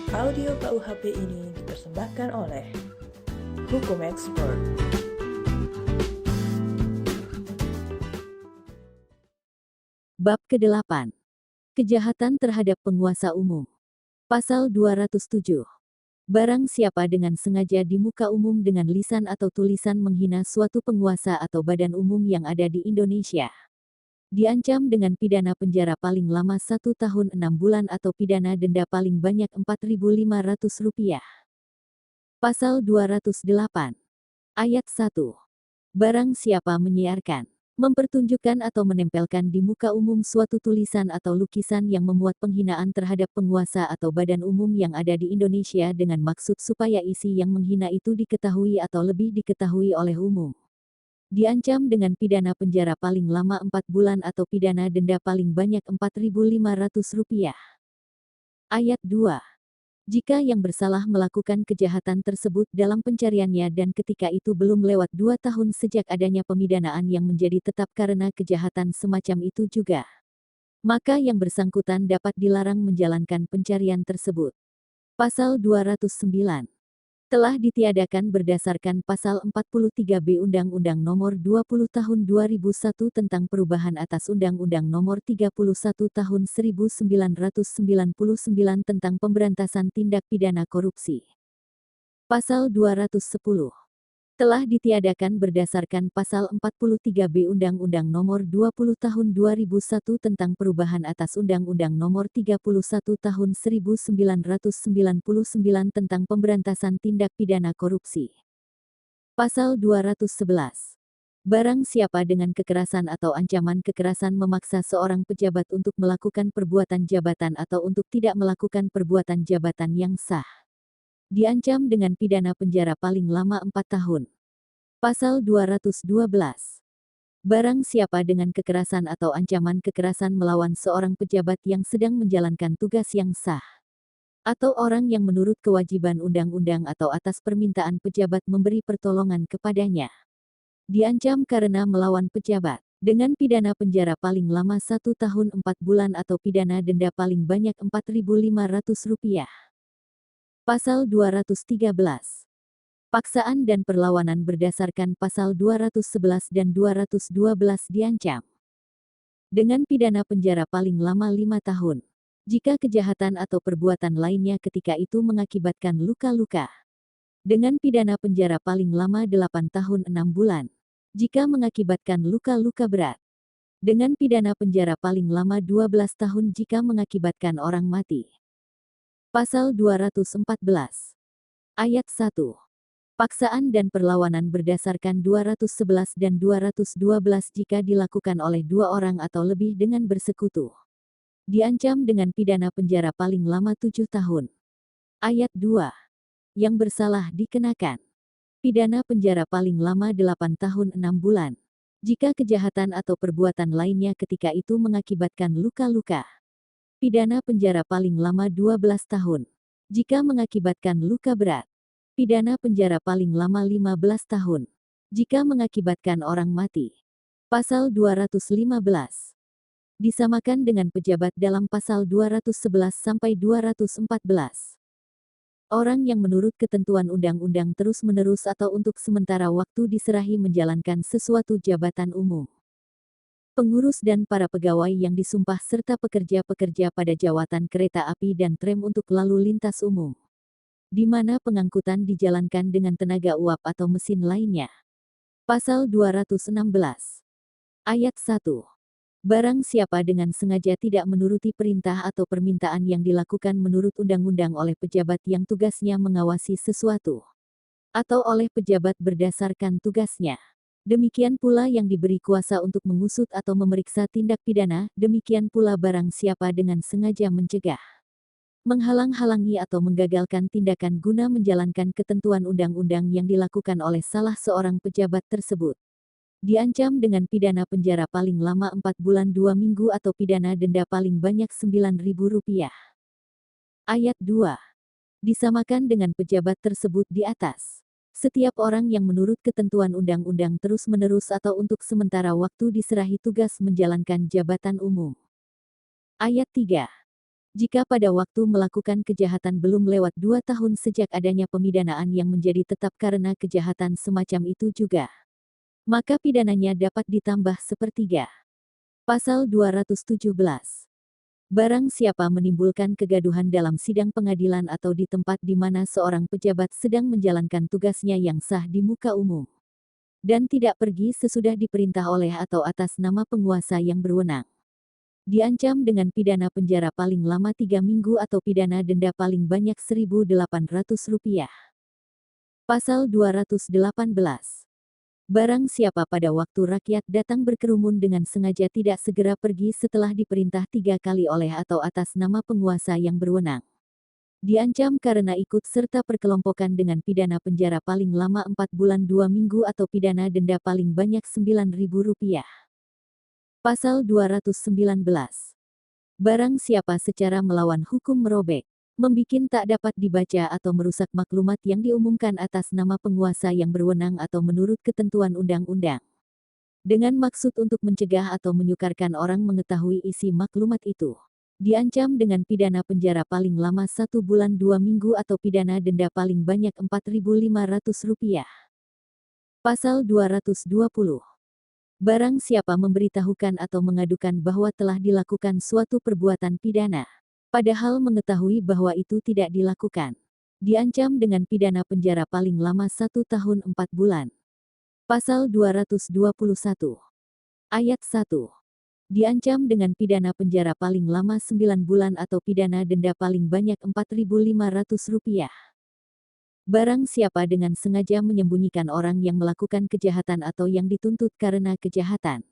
Audio KUHP ini dipersembahkan oleh Hukum Expert. Bab ke-8. Kejahatan terhadap penguasa umum. Pasal 207. Barang siapa dengan sengaja di muka umum dengan lisan atau tulisan menghina suatu penguasa atau badan umum yang ada di Indonesia, diancam dengan pidana penjara paling lama 1 tahun 6 bulan atau pidana denda paling banyak Rp4.500. Pasal 208. Ayat 1. Barang siapa menyiarkan, mempertunjukkan atau menempelkan di muka umum suatu tulisan atau lukisan yang memuat penghinaan terhadap penguasa atau badan umum yang ada di Indonesia dengan maksud supaya isi yang menghina itu diketahui atau lebih diketahui oleh umum, diancam dengan pidana penjara paling lama 4 bulan atau pidana denda paling banyak Rp4.500. Ayat 2. Jika yang bersalah melakukan kejahatan tersebut dalam pencariannya dan ketika itu belum lewat 2 tahun sejak adanya pemidanaan yang menjadi tetap karena kejahatan semacam itu juga, maka yang bersangkutan dapat dilarang menjalankan pencarian tersebut. Pasal 209. Telah ditiadakan berdasarkan Pasal 43B Undang-Undang Nomor 20 Tahun 2001 tentang perubahan atas Undang-Undang Nomor 31 Tahun 1999 tentang pemberantasan tindak pidana korupsi. Pasal 210. Telah ditiadakan berdasarkan Pasal 43B Undang-Undang Nomor 20 Tahun 2001 tentang perubahan atas Undang-Undang Nomor 31 Tahun 1999 tentang pemberantasan tindak pidana korupsi. Pasal 211. Barang siapa dengan kekerasan atau ancaman kekerasan memaksa seorang pejabat untuk melakukan perbuatan jabatan atau untuk tidak melakukan perbuatan jabatan yang sah, diancam dengan pidana penjara paling lama 4 tahun. Pasal 212. Barang siapa dengan kekerasan atau ancaman kekerasan melawan seorang pejabat yang sedang menjalankan tugas yang sah, atau orang yang menurut kewajiban undang-undang atau atas permintaan pejabat memberi pertolongan kepadanya, diancam karena melawan pejabat dengan pidana penjara paling lama 1 tahun 4 bulan atau pidana denda paling banyak Rp4.500. Pasal 213. Paksaan dan perlawanan berdasarkan Pasal 211 dan 212 diancam dengan pidana penjara paling lama 5 tahun. Jika kejahatan atau perbuatan lainnya ketika itu mengakibatkan luka-luka, dengan pidana penjara paling lama 8 tahun 6 bulan. Jika mengakibatkan luka-luka berat, dengan pidana penjara paling lama 12 tahun jika mengakibatkan orang mati. Pasal 214. Ayat 1. Paksaan dan perlawanan berdasarkan 211 dan 212 jika dilakukan oleh 2 orang atau lebih dengan bersekutu, diancam dengan pidana penjara paling lama 7 tahun. Ayat 2. Yang bersalah dikenakan pidana penjara paling lama 8 tahun 6 bulan. Jika kejahatan atau perbuatan lainnya ketika itu mengakibatkan luka-luka, pidana penjara paling lama 12 tahun. Jika mengakibatkan luka berat, pidana penjara paling lama 15 tahun. Jika mengakibatkan orang mati. Pasal 215. Disamakan dengan pejabat dalam Pasal 211 sampai 214. Orang yang menurut ketentuan undang-undang terus-menerus atau untuk sementara waktu diserahi menjalankan sesuatu jabatan umum. Pengurus dan para pegawai yang disumpah serta pekerja-pekerja pada jawatan kereta api dan tram untuk lalu lintas umum, di mana pengangkutan dijalankan dengan tenaga uap atau mesin lainnya. Pasal 216. Ayat 1. Barang siapa dengan sengaja tidak menuruti perintah atau permintaan yang dilakukan menurut undang-undang oleh pejabat yang tugasnya mengawasi sesuatu, atau oleh pejabat berdasarkan tugasnya, demikian pula yang diberi kuasa untuk mengusut atau memeriksa tindak pidana, demikian pula barang siapa dengan sengaja mencegah, menghalang-halangi atau menggagalkan tindakan guna menjalankan ketentuan undang-undang yang dilakukan oleh salah seorang pejabat tersebut, diancam dengan pidana penjara paling lama 4 bulan 2 minggu atau pidana denda paling banyak Rp9.000. Ayat 2. Disamakan dengan pejabat tersebut di atas. Setiap orang yang menurut ketentuan undang-undang terus-menerus atau untuk sementara waktu diserahi tugas menjalankan jabatan umum. Ayat 3. Jika pada waktu melakukan kejahatan belum lewat 2 tahun sejak adanya pemidanaan yang menjadi tetap karena kejahatan semacam itu juga, maka pidananya dapat ditambah sepertiga. Pasal 217. Barang siapa menimbulkan kegaduhan dalam sidang pengadilan atau di tempat di mana seorang pejabat sedang menjalankan tugasnya yang sah di muka umum, dan tidak pergi sesudah diperintah oleh atau atas nama penguasa yang berwenang, diancam dengan pidana penjara paling lama 3 minggu atau pidana denda paling banyak Rp1.800. Pasal 218. Barang siapa pada waktu rakyat datang berkerumun dengan sengaja tidak segera pergi setelah diperintah 3 kali oleh atau atas nama penguasa yang berwenang, diancam karena ikut serta perkelompokan dengan pidana penjara paling lama 4 bulan 2 minggu atau pidana denda paling banyak Rp9.000. Pasal 219. Barang siapa secara melawan hukum merobek, membikin tak dapat dibaca atau merusak maklumat yang diumumkan atas nama penguasa yang berwenang atau menurut ketentuan undang-undang, dengan maksud untuk mencegah atau menyukarkan orang mengetahui isi maklumat itu, diancam dengan pidana penjara paling lama 1 bulan 2 minggu atau pidana denda paling banyak Rp4.500. Pasal 220. Barang siapa memberitahukan atau mengadukan bahwa telah dilakukan suatu perbuatan pidana, padahal mengetahui bahwa itu tidak dilakukan, diancam dengan pidana penjara paling lama 1 tahun 4 bulan. Pasal 221. Ayat 1. Diancam dengan pidana penjara paling lama 9 bulan atau pidana denda paling banyak Rp4.500. Barang siapa dengan sengaja menyembunyikan orang yang melakukan kejahatan atau yang dituntut karena kejahatan,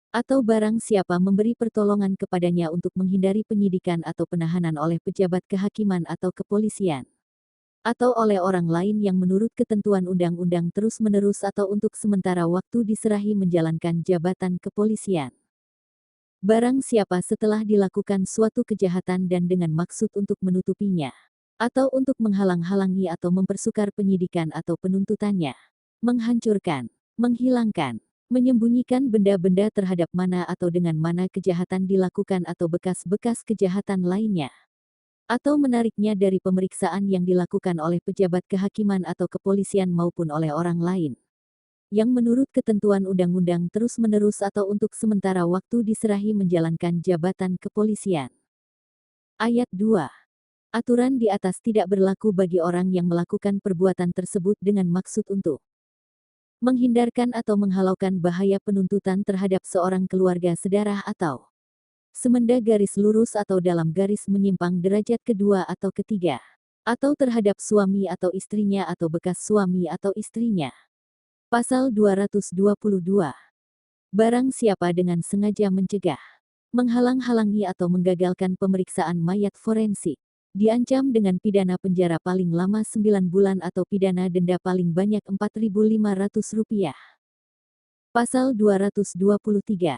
atau barang siapa memberi pertolongan kepadanya untuk menghindari penyidikan atau penahanan oleh pejabat kehakiman atau kepolisian, atau oleh orang lain yang menurut ketentuan undang-undang terus-menerus atau untuk sementara waktu diserahi menjalankan jabatan kepolisian. Barang siapa setelah dilakukan suatu kejahatan dan dengan maksud untuk menutupinya, atau untuk menghalang-halangi atau mempersukar penyidikan atau penuntutannya, menghancurkan, menghilangkan, menyembunyikan benda-benda terhadap mana atau dengan mana kejahatan dilakukan atau bekas-bekas kejahatan lainnya, atau menariknya dari pemeriksaan yang dilakukan oleh pejabat kehakiman atau kepolisian maupun oleh orang lain, yang menurut ketentuan undang-undang terus-menerus atau untuk sementara waktu diserahi menjalankan jabatan kepolisian. Ayat 2. Aturan di atas tidak berlaku bagi orang yang melakukan perbuatan tersebut dengan maksud untuk menghindarkan atau menghalaukan bahaya penuntutan terhadap seorang keluarga sedarah atau semenda garis lurus atau dalam garis menyimpang derajat kedua atau ketiga, atau terhadap suami atau istrinya atau bekas suami atau istrinya. Pasal 222. Barang siapa dengan sengaja mencegah, menghalang-halangi atau menggagalkan pemeriksaan mayat forensik, diancam dengan pidana penjara paling lama 9 bulan atau pidana denda paling banyak Rp4.500. Pasal 223.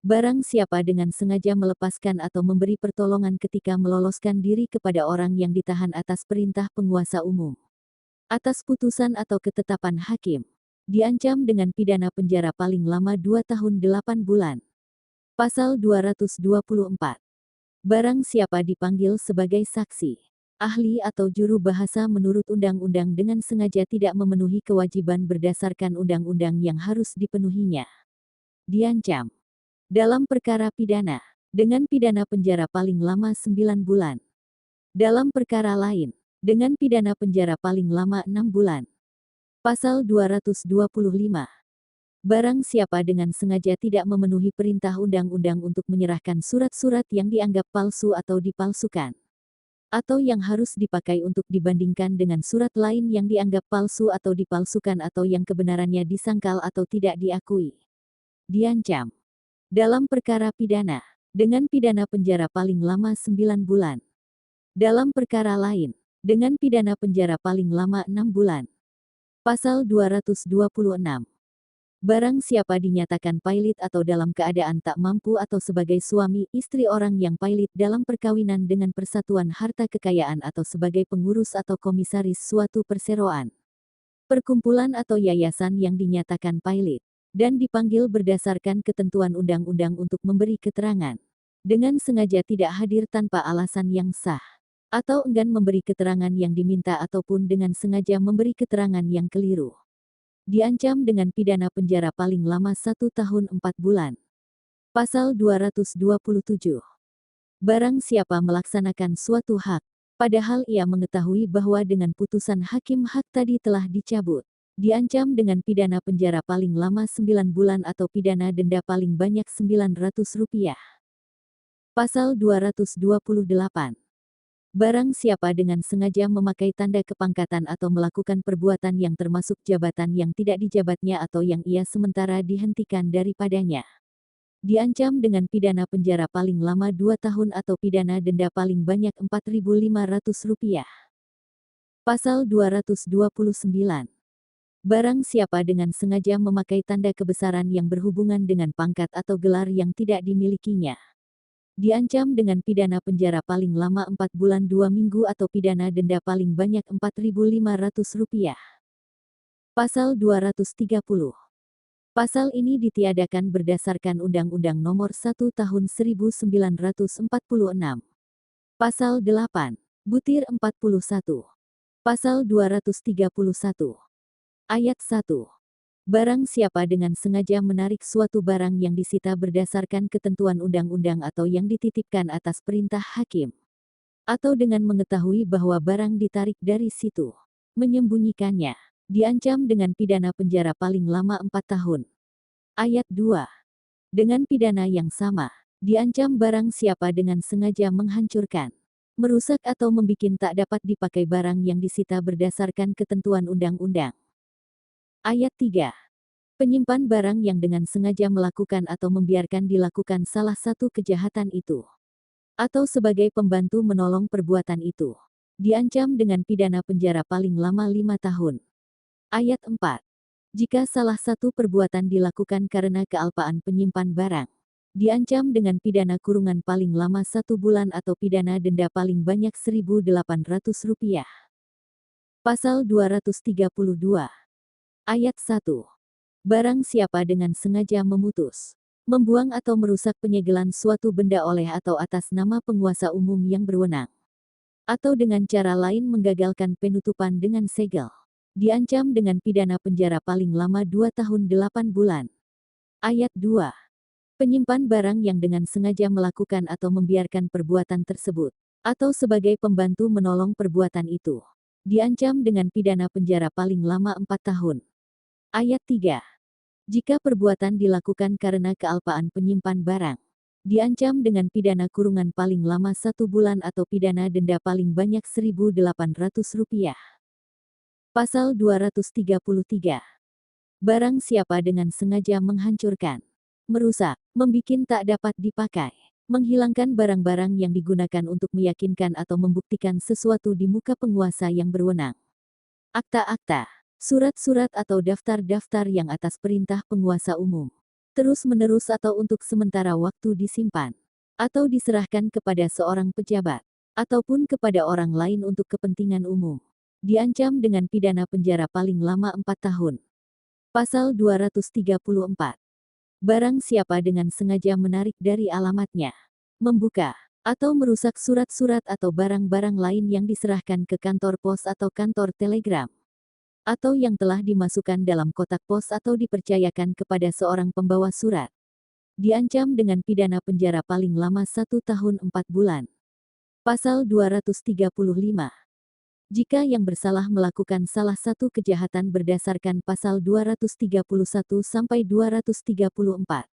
Barang siapa dengan sengaja melepaskan atau memberi pertolongan ketika meloloskan diri kepada orang yang ditahan atas perintah penguasa umum, atas putusan atau ketetapan hakim, diancam dengan pidana penjara paling lama 2 tahun 8 bulan. Pasal 224. Barang siapa dipanggil sebagai saksi, ahli atau juru bahasa menurut undang-undang dengan sengaja tidak memenuhi kewajiban berdasarkan undang-undang yang harus dipenuhinya, diancam dalam perkara pidana dengan pidana penjara paling lama 9 bulan. Dalam perkara lain, dengan pidana penjara paling lama 6 bulan. Pasal 225. Barang siapa dengan sengaja tidak memenuhi perintah undang-undang untuk menyerahkan surat-surat yang dianggap palsu atau dipalsukan, atau yang harus dipakai untuk dibandingkan dengan surat lain yang dianggap palsu atau dipalsukan atau yang kebenarannya disangkal atau tidak diakui, diancam dalam perkara pidana dengan pidana penjara paling lama 9 bulan. Dalam perkara lain, dengan pidana penjara paling lama 6 bulan. Pasal 226. Barang siapa dinyatakan pailit atau dalam keadaan tak mampu atau sebagai suami istri orang yang pailit dalam perkawinan dengan persatuan harta kekayaan atau sebagai pengurus atau komisaris suatu perseroan, perkumpulan atau yayasan yang dinyatakan pailit, dan dipanggil berdasarkan ketentuan undang-undang untuk memberi keterangan, dengan sengaja tidak hadir tanpa alasan yang sah, atau enggan memberi keterangan yang diminta ataupun dengan sengaja memberi keterangan yang keliru. Diancam dengan pidana penjara paling lama 1 tahun 4 bulan. Pasal 227. Barang siapa melaksanakan suatu hak, padahal ia mengetahui bahwa dengan putusan hakim hak tadi telah dicabut, diancam dengan pidana penjara paling lama 9 bulan atau pidana denda paling banyak Rp900. Pasal 228. Barang siapa dengan sengaja memakai tanda kepangkatan atau melakukan perbuatan yang termasuk jabatan yang tidak dijabatnya atau yang ia sementara dihentikan daripadanya, diancam dengan pidana penjara paling lama 2 tahun atau pidana denda paling banyak Rp4.500. Pasal 229. Barang siapa dengan sengaja memakai tanda kebesaran yang berhubungan dengan pangkat atau gelar yang tidak dimilikinya, diancam dengan pidana penjara paling lama 4 bulan 2 minggu atau pidana denda paling banyak Rp4.500. Pasal 230. Pasal ini ditiadakan berdasarkan Undang-Undang Nomor 1 Tahun 1946. Pasal 8. Butir 41. Pasal 231. Ayat 1. Barang siapa dengan sengaja menarik suatu barang yang disita berdasarkan ketentuan undang-undang atau yang dititipkan atas perintah hakim, atau dengan mengetahui bahwa barang ditarik dari situ, menyembunyikannya, diancam dengan pidana penjara paling lama 4 tahun. Ayat 2. Dengan pidana yang sama, diancam barang siapa dengan sengaja menghancurkan, merusak atau membikin tak dapat dipakai barang yang disita berdasarkan ketentuan undang-undang. Ayat 3. Penyimpan barang yang dengan sengaja melakukan atau membiarkan dilakukan salah satu kejahatan itu, atau sebagai pembantu menolong perbuatan itu, diancam dengan pidana penjara paling lama 5 tahun. Ayat 4. Jika salah satu perbuatan dilakukan karena kealpaan penyimpan barang, diancam dengan pidana kurungan paling lama 1 bulan atau pidana denda paling banyak Rp1.800. Pasal 232. Ayat 1. Barang siapa dengan sengaja memutus, membuang atau merusak penyegelan suatu benda oleh atau atas nama penguasa umum yang berwenang, atau dengan cara lain menggagalkan penutupan dengan segel, diancam dengan pidana penjara paling lama 2 tahun 8 bulan. Ayat 2. Penyimpan barang yang dengan sengaja melakukan atau membiarkan perbuatan tersebut, atau sebagai pembantu menolong perbuatan itu, diancam dengan pidana penjara paling lama 4 tahun. Ayat 3. Jika perbuatan dilakukan karena kealpaan penyimpan barang, diancam dengan pidana kurungan paling lama 1 bulan atau pidana denda paling banyak Rp1.800. Pasal 233. Barang siapa dengan sengaja menghancurkan, merusak, membikin tak dapat dipakai, menghilangkan barang-barang yang digunakan untuk meyakinkan atau membuktikan sesuatu di muka penguasa yang berwenang, akta-akta, surat-surat atau daftar-daftar yang atas perintah penguasa umum, terus-menerus atau untuk sementara waktu disimpan, atau diserahkan kepada seorang pejabat, ataupun kepada orang lain untuk kepentingan umum, diancam dengan pidana penjara paling lama 4 tahun. Pasal 234. Barang siapa dengan sengaja menarik dari alamatnya, membuka, atau merusak surat-surat atau barang-barang lain yang diserahkan ke kantor pos atau kantor telegram, atau yang telah dimasukkan dalam kotak pos atau dipercayakan kepada seorang pembawa surat, diancam dengan pidana penjara paling lama 1 tahun 4 bulan. Pasal 235. Jika yang bersalah melakukan salah satu kejahatan berdasarkan pasal 231 sampai 234,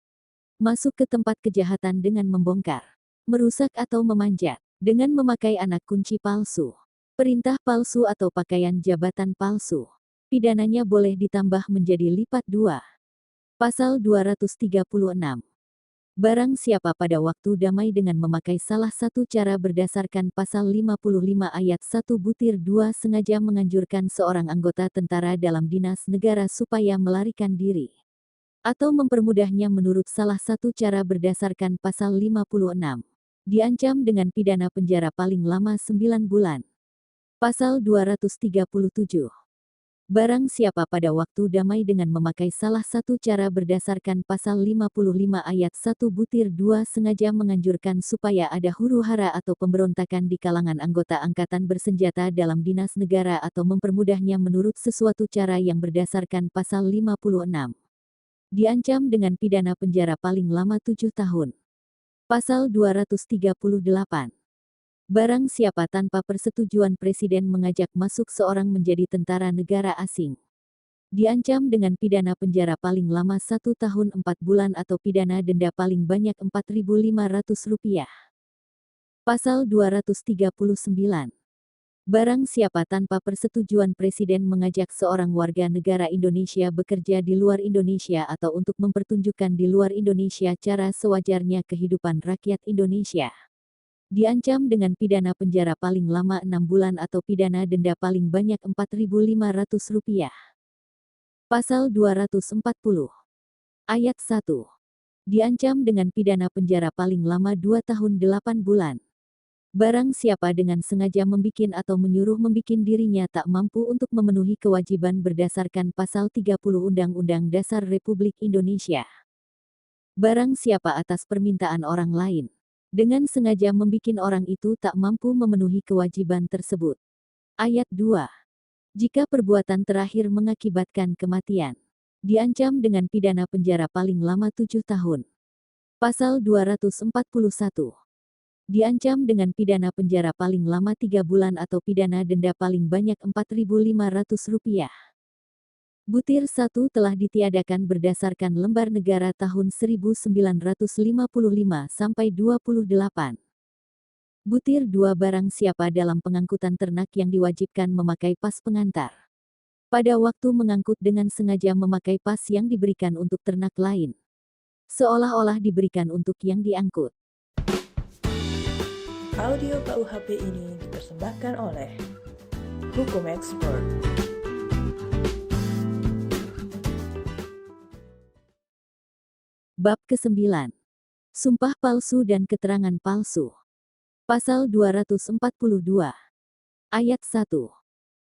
masuk ke tempat kejahatan dengan membongkar, merusak atau memanjat, dengan memakai anak kunci palsu, perintah palsu atau pakaian jabatan palsu, pidananya boleh ditambah menjadi lipat 2. Pasal 236. Barang siapa pada waktu damai dengan memakai salah satu cara berdasarkan pasal 55 ayat 1 butir 2 sengaja menganjurkan seorang anggota tentara dalam dinas negara supaya melarikan diri, atau mempermudahnya menurut salah satu cara berdasarkan pasal 56, diancam dengan pidana penjara paling lama 9 bulan. Pasal 237. Barang siapa pada waktu damai dengan memakai salah satu cara berdasarkan pasal 55 ayat 1 butir 2 sengaja menganjurkan supaya ada huru-hara atau pemberontakan di kalangan anggota angkatan bersenjata dalam dinas negara atau mempermudahnya menurut sesuatu cara yang berdasarkan pasal 56. Diancam dengan pidana penjara paling lama 7 tahun. Pasal 238. Barang siapa tanpa persetujuan presiden mengajak masuk seorang menjadi tentara negara asing, diancam dengan pidana penjara paling lama 1 tahun 4 bulan atau pidana denda paling banyak Rp4.500. Pasal 239. Barang siapa tanpa persetujuan presiden mengajak seorang warga negara Indonesia bekerja di luar Indonesia atau untuk mempertunjukkan di luar Indonesia cara sewajarnya kehidupan rakyat Indonesia, diancam dengan pidana penjara paling lama 6 bulan atau pidana denda paling banyak Rp4.500. Pasal 240. Ayat 1. Diancam dengan pidana penjara paling lama 2 tahun 8 bulan. Barang siapa dengan sengaja membikin atau menyuruh membikin dirinya tak mampu untuk memenuhi kewajiban berdasarkan pasal 30 Undang-Undang Dasar Republik Indonesia. Barang siapa atas permintaan orang lain dengan sengaja membikin orang itu tak mampu memenuhi kewajiban tersebut. Ayat 2. Jika perbuatan terakhir mengakibatkan kematian, diancam dengan pidana penjara paling lama 7 tahun. Pasal 241. Diancam dengan pidana penjara paling lama 3 bulan atau pidana denda paling banyak Rp4.500. Butir 1 telah ditiadakan berdasarkan Lembar Negara tahun 1955 sampai 28. Butir 2 barang siapa dalam pengangkutan ternak yang diwajibkan memakai pas pengantar, pada waktu mengangkut dengan sengaja memakai pas yang diberikan untuk ternak lain, seolah-olah diberikan untuk yang diangkut. Audio KUHP ini dipersembahkan oleh Hukum Expert. Bab ke-9. Sumpah palsu dan keterangan palsu. Pasal 242. Ayat 1.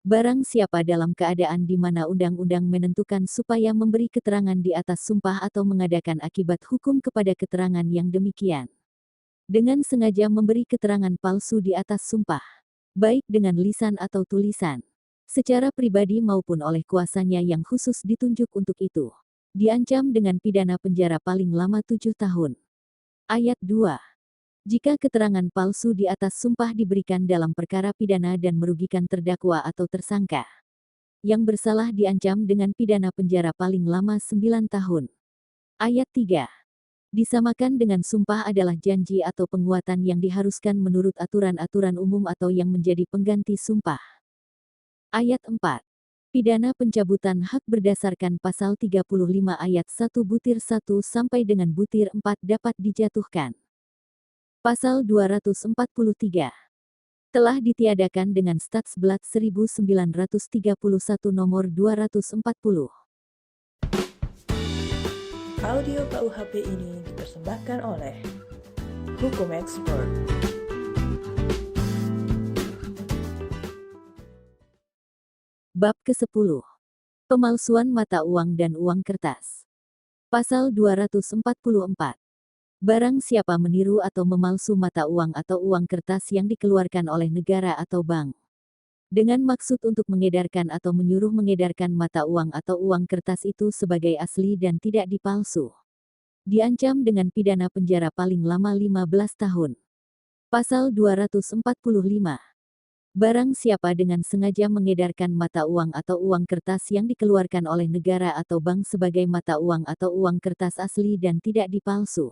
Barang siapa dalam keadaan di mana undang-undang menentukan supaya memberi keterangan di atas sumpah atau mengadakan akibat hukum kepada keterangan yang demikian, dengan sengaja memberi keterangan palsu di atas sumpah, baik dengan lisan atau tulisan, secara pribadi maupun oleh kuasanya yang khusus ditunjuk untuk itu, diancam dengan pidana penjara paling lama 7 tahun. Ayat 2. Jika keterangan palsu di atas sumpah diberikan dalam perkara pidana dan merugikan terdakwa atau tersangka yang bersalah, diancam dengan pidana penjara paling lama 9 tahun. Ayat 3. Disamakan dengan sumpah adalah janji atau penguatan yang diharuskan menurut aturan-aturan umum atau yang menjadi pengganti sumpah. Ayat 4. Pidana pencabutan hak berdasarkan pasal 35 ayat 1 butir 1 sampai dengan butir 4 dapat dijatuhkan. Pasal 243. Telah ditiadakan dengan Statsblad 1931 nomor 240. Audio KUHP ini dipersembahkan oleh Hukum Expert. Bab ke-10. Pemalsuan mata uang dan uang kertas. Pasal 244. Barang siapa meniru atau memalsu mata uang atau uang kertas yang dikeluarkan oleh negara atau bank, dengan maksud untuk mengedarkan atau menyuruh mengedarkan mata uang atau uang kertas itu sebagai asli dan tidak dipalsu, diancam dengan pidana penjara paling lama 15 tahun. Pasal 245. Barang siapa dengan sengaja mengedarkan mata uang atau uang kertas yang dikeluarkan oleh negara atau bank sebagai mata uang atau uang kertas asli dan tidak dipalsu,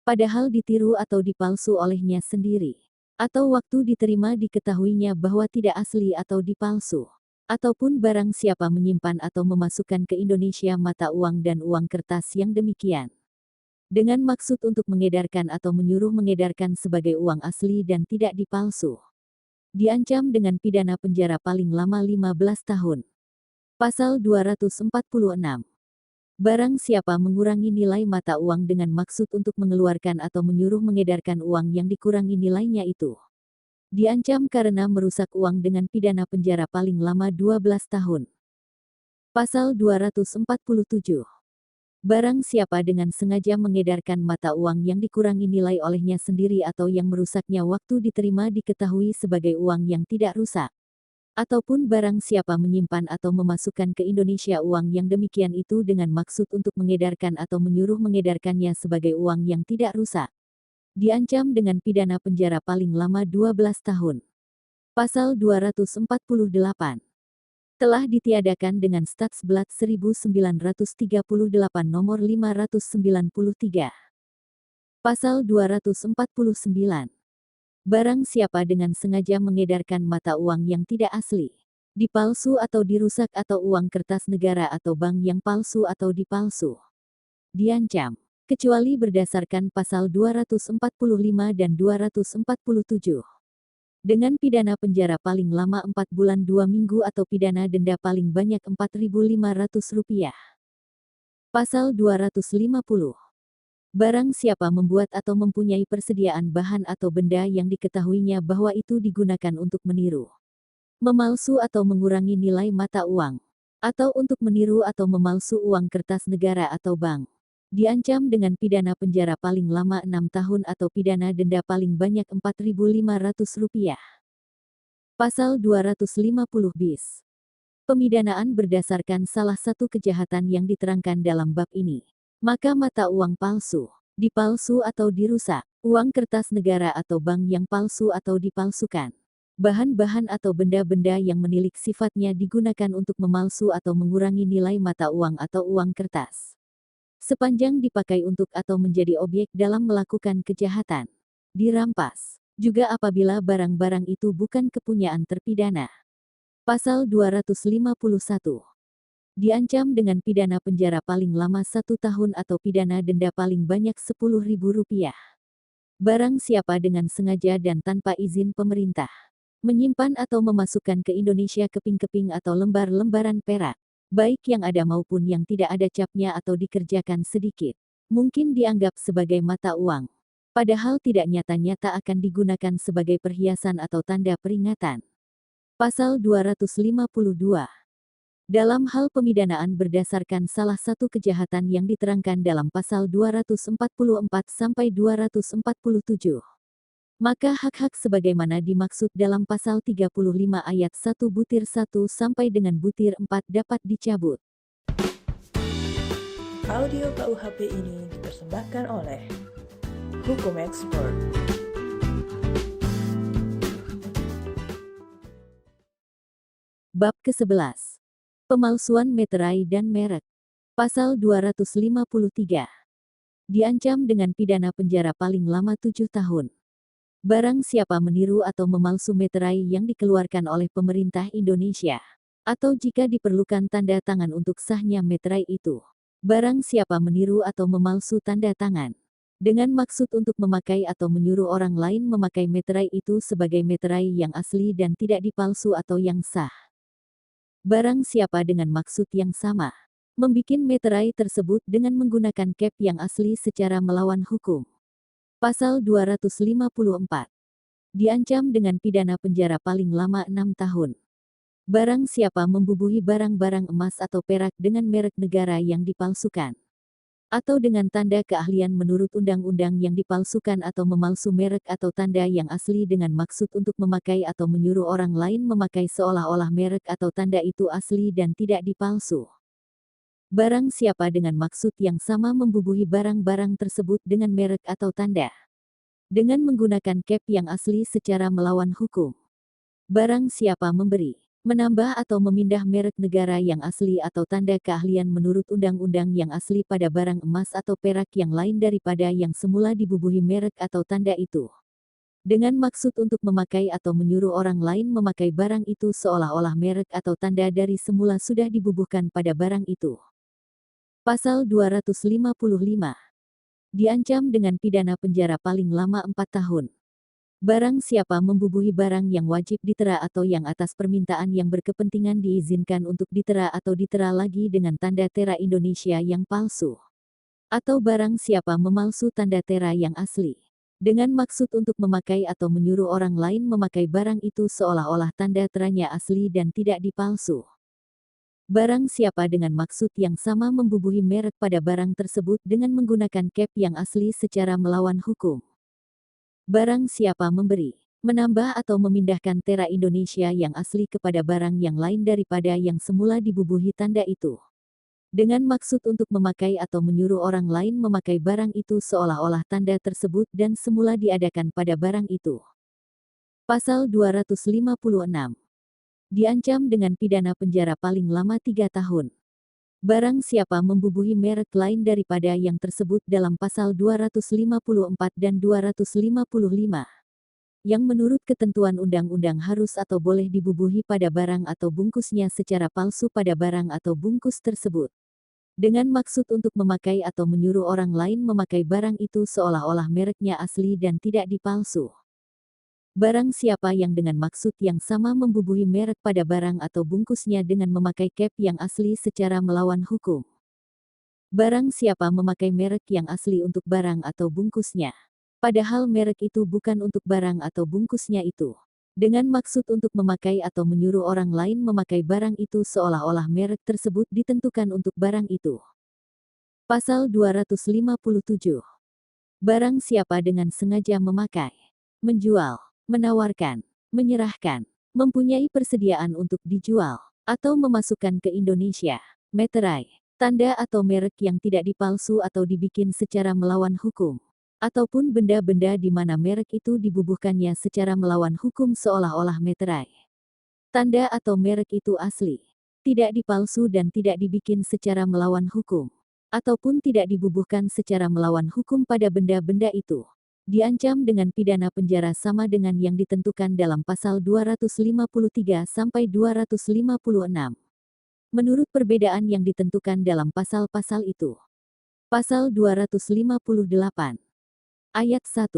padahal ditiru atau dipalsu olehnya sendiri, atau waktu diterima diketahuinya bahwa tidak asli atau dipalsu, ataupun barang siapa menyimpan atau memasukkan ke Indonesia mata uang dan uang kertas yang demikian, dengan maksud untuk mengedarkan atau menyuruh mengedarkan sebagai uang asli dan tidak dipalsu, diancam dengan pidana penjara paling lama 15 tahun. Pasal 246. Barang siapa mengurangi nilai mata uang dengan maksud untuk mengeluarkan atau menyuruh mengedarkan uang yang dikurangi nilainya itu, diancam karena merusak uang dengan pidana penjara paling lama 12 tahun. Pasal 247. Barang siapa dengan sengaja mengedarkan mata uang yang dikurangi nilai olehnya sendiri atau yang merusaknya waktu diterima diketahui sebagai uang yang tidak rusak. Ataupun barang siapa menyimpan atau memasukkan ke Indonesia uang yang demikian itu dengan maksud untuk mengedarkan atau menyuruh mengedarkannya sebagai uang yang tidak rusak, diancam dengan pidana penjara paling lama 12 tahun. Pasal 248. Telah ditiadakan dengan Statsblad 1938 nomor 593. Pasal 249. Barang siapa dengan sengaja mengedarkan mata uang yang tidak asli, dipalsu atau dirusak atau uang kertas negara atau bank yang palsu atau dipalsu, diancam, kecuali berdasarkan pasal 245 dan 247. Dengan pidana penjara paling lama 4 bulan 2 minggu atau pidana denda paling banyak Rp4.500. Pasal 250. Barang siapa membuat atau mempunyai persediaan bahan atau benda yang diketahuinya bahwa itu digunakan untuk meniru, memalsu atau mengurangi nilai mata uang, atau untuk meniru atau memalsu uang kertas negara atau bank, diancam dengan pidana penjara paling lama 6 tahun atau pidana denda paling banyak Rp4.500. Pasal 250 bis. Pemidanaan berdasarkan salah satu kejahatan yang diterangkan dalam bab ini. Maka mata uang palsu, dipalsu atau dirusak, uang kertas negara atau bank yang palsu atau dipalsukan, bahan-bahan atau benda-benda yang menilik sifatnya digunakan untuk memalsu atau mengurangi nilai mata uang atau uang kertas, sepanjang dipakai untuk atau menjadi objek dalam melakukan kejahatan, dirampas, juga apabila barang-barang itu bukan kepunyaan terpidana. Pasal 251. Diancam dengan pidana penjara paling lama 1 tahun atau pidana denda paling banyak Rp10.000. Barang siapa dengan sengaja dan tanpa izin pemerintah, menyimpan atau memasukkan ke Indonesia keping-keping atau lembar-lembaran perak, baik yang ada maupun yang tidak ada capnya atau dikerjakan sedikit, mungkin dianggap sebagai mata uang, padahal tidak nyata-nyata akan digunakan sebagai perhiasan atau tanda peringatan. Pasal 252. Dalam hal pemidanaan berdasarkan salah satu kejahatan yang diterangkan dalam pasal 244 sampai 247, maka hak-hak sebagaimana dimaksud dalam pasal 35 ayat 1 butir 1 sampai dengan butir 4 dapat dicabut. Audio KUHP ini dipersembahkan oleh Hukum Expert. Bab ke-11. Pemalsuan meterai dan merek. Pasal 253. Diancam dengan pidana penjara paling lama 7 tahun. Barang siapa meniru atau memalsu meterai yang dikeluarkan oleh pemerintah Indonesia, atau jika diperlukan tanda tangan untuk sahnya meterai itu. Barang siapa meniru atau memalsu tanda tangan, dengan maksud untuk memakai atau menyuruh orang lain memakai meterai itu sebagai meterai yang asli dan tidak dipalsu atau yang sah. Barang siapa dengan maksud yang sama, membikin meterai tersebut dengan menggunakan cap yang asli secara melawan hukum. Pasal 254. Diancam dengan pidana penjara paling lama 6 tahun. Barang siapa membubuhi barang-barang emas atau perak dengan merek negara yang dipalsukan, atau dengan tanda keahlian menurut undang-undang yang dipalsukan atau memalsu merek atau tanda yang asli dengan maksud untuk memakai atau menyuruh orang lain memakai seolah-olah merek atau tanda itu asli dan tidak dipalsu. Barang siapa dengan maksud yang sama membubuhi barang-barang tersebut dengan merek atau tanda, dengan menggunakan cap yang asli secara melawan hukum. Barang siapa memberi, menambah atau memindah merek negara yang asli atau tanda keahlian menurut undang-undang yang asli pada barang emas atau perak yang lain daripada yang semula dibubuhi merek atau tanda itu, dengan maksud untuk memakai atau menyuruh orang lain memakai barang itu seolah-olah merek atau tanda dari semula sudah dibubuhkan pada barang itu. Pasal 255. Diancam dengan pidana penjara paling lama 4 tahun. Barang siapa membubuhi barang yang wajib ditera atau yang atas permintaan yang berkepentingan diizinkan untuk ditera atau ditera lagi dengan tanda tera Indonesia yang palsu. Atau barang siapa memalsu tanda tera yang asli, dengan maksud untuk memakai atau menyuruh orang lain memakai barang itu seolah-olah tanda teranya asli dan tidak dipalsu. Barang siapa dengan maksud yang sama membubuhi merek pada barang tersebut dengan menggunakan cap yang asli secara melawan hukum. Barang siapa memberi, menambah atau memindahkan tera Indonesia yang asli kepada barang yang lain daripada yang semula dibubuhi tanda itu, dengan maksud untuk memakai atau menyuruh orang lain memakai barang itu seolah-olah tanda tersebut dan semula diadakan pada barang itu. Pasal 256. Diancam dengan pidana penjara paling lama 3 tahun. Barang siapa membubuhi merek lain daripada yang tersebut dalam pasal 254 dan 255, yang menurut ketentuan undang-undang harus atau boleh dibubuhi pada barang atau bungkusnya secara palsu pada barang atau bungkus tersebut, dengan maksud untuk memakai atau menyuruh orang lain memakai barang itu seolah-olah mereknya asli dan tidak dipalsu. Barang siapa yang dengan maksud yang sama membubuhi merek pada barang atau bungkusnya dengan memakai cap yang asli secara melawan hukum. Barang siapa memakai merek yang asli untuk barang atau bungkusnya, padahal merek itu bukan untuk barang atau bungkusnya itu, dengan maksud untuk memakai atau menyuruh orang lain memakai barang itu seolah-olah merek tersebut ditentukan untuk barang itu. Pasal 257. Barang siapa dengan sengaja memakai, menjual, menawarkan, menyerahkan, mempunyai persediaan untuk dijual, atau memasukkan ke Indonesia, meterai, tanda atau merek yang tidak dipalsu atau dibikin secara melawan hukum, ataupun benda-benda di mana merek itu dibubuhkannya secara melawan hukum seolah-olah meterai, tanda atau merek itu asli, tidak dipalsu dan tidak dibikin secara melawan hukum, ataupun tidak dibubuhkan secara melawan hukum pada benda-benda itu, diancam dengan pidana penjara sama dengan yang ditentukan dalam pasal 253 sampai 256. Menurut perbedaan yang ditentukan dalam pasal-pasal itu. Pasal 258. Ayat 1.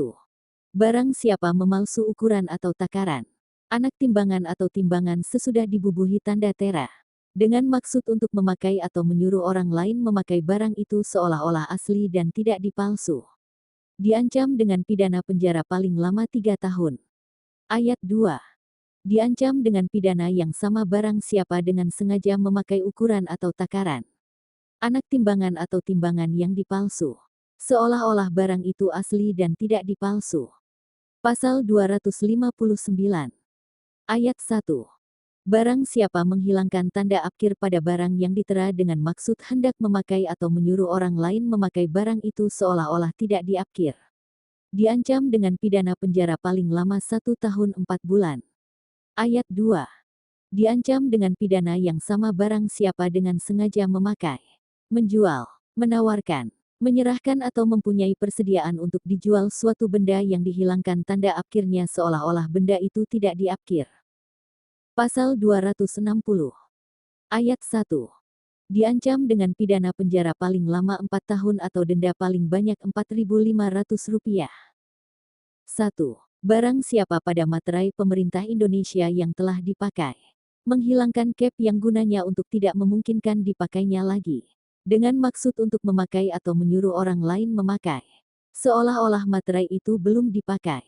Barang siapa memalsu ukuran atau takaran, anak timbangan atau timbangan sesudah dibubuhi tanda tera, dengan maksud untuk memakai atau menyuruh orang lain memakai barang itu seolah-olah asli dan tidak dipalsu, diancam dengan pidana penjara paling lama 3 tahun. Ayat 2. Diancam dengan pidana yang sama barang siapa dengan sengaja memakai ukuran atau takaran, anak timbangan atau timbangan yang dipalsu, seolah-olah barang itu asli dan tidak dipalsu. Pasal 259. Ayat 1. Barang siapa menghilangkan tanda apkir pada barang yang ditera dengan maksud hendak memakai atau menyuruh orang lain memakai barang itu seolah-olah tidak diapkir, diancam dengan pidana penjara paling lama 1 tahun 4 bulan. Ayat 2. Diancam dengan pidana yang sama barang siapa dengan sengaja memakai, menjual, menawarkan, menyerahkan atau mempunyai persediaan untuk dijual suatu benda yang dihilangkan tanda apkirnya seolah-olah benda itu tidak diapkir. Pasal 260. Ayat 1. Diancam dengan pidana penjara paling lama 4 tahun atau denda paling banyak Rp4.500. 1. Barang siapa pada materai pemerintah Indonesia yang telah dipakai, menghilangkan cap yang gunanya untuk tidak memungkinkan dipakainya lagi, dengan maksud untuk memakai atau menyuruh orang lain memakai, seolah-olah materai itu belum dipakai.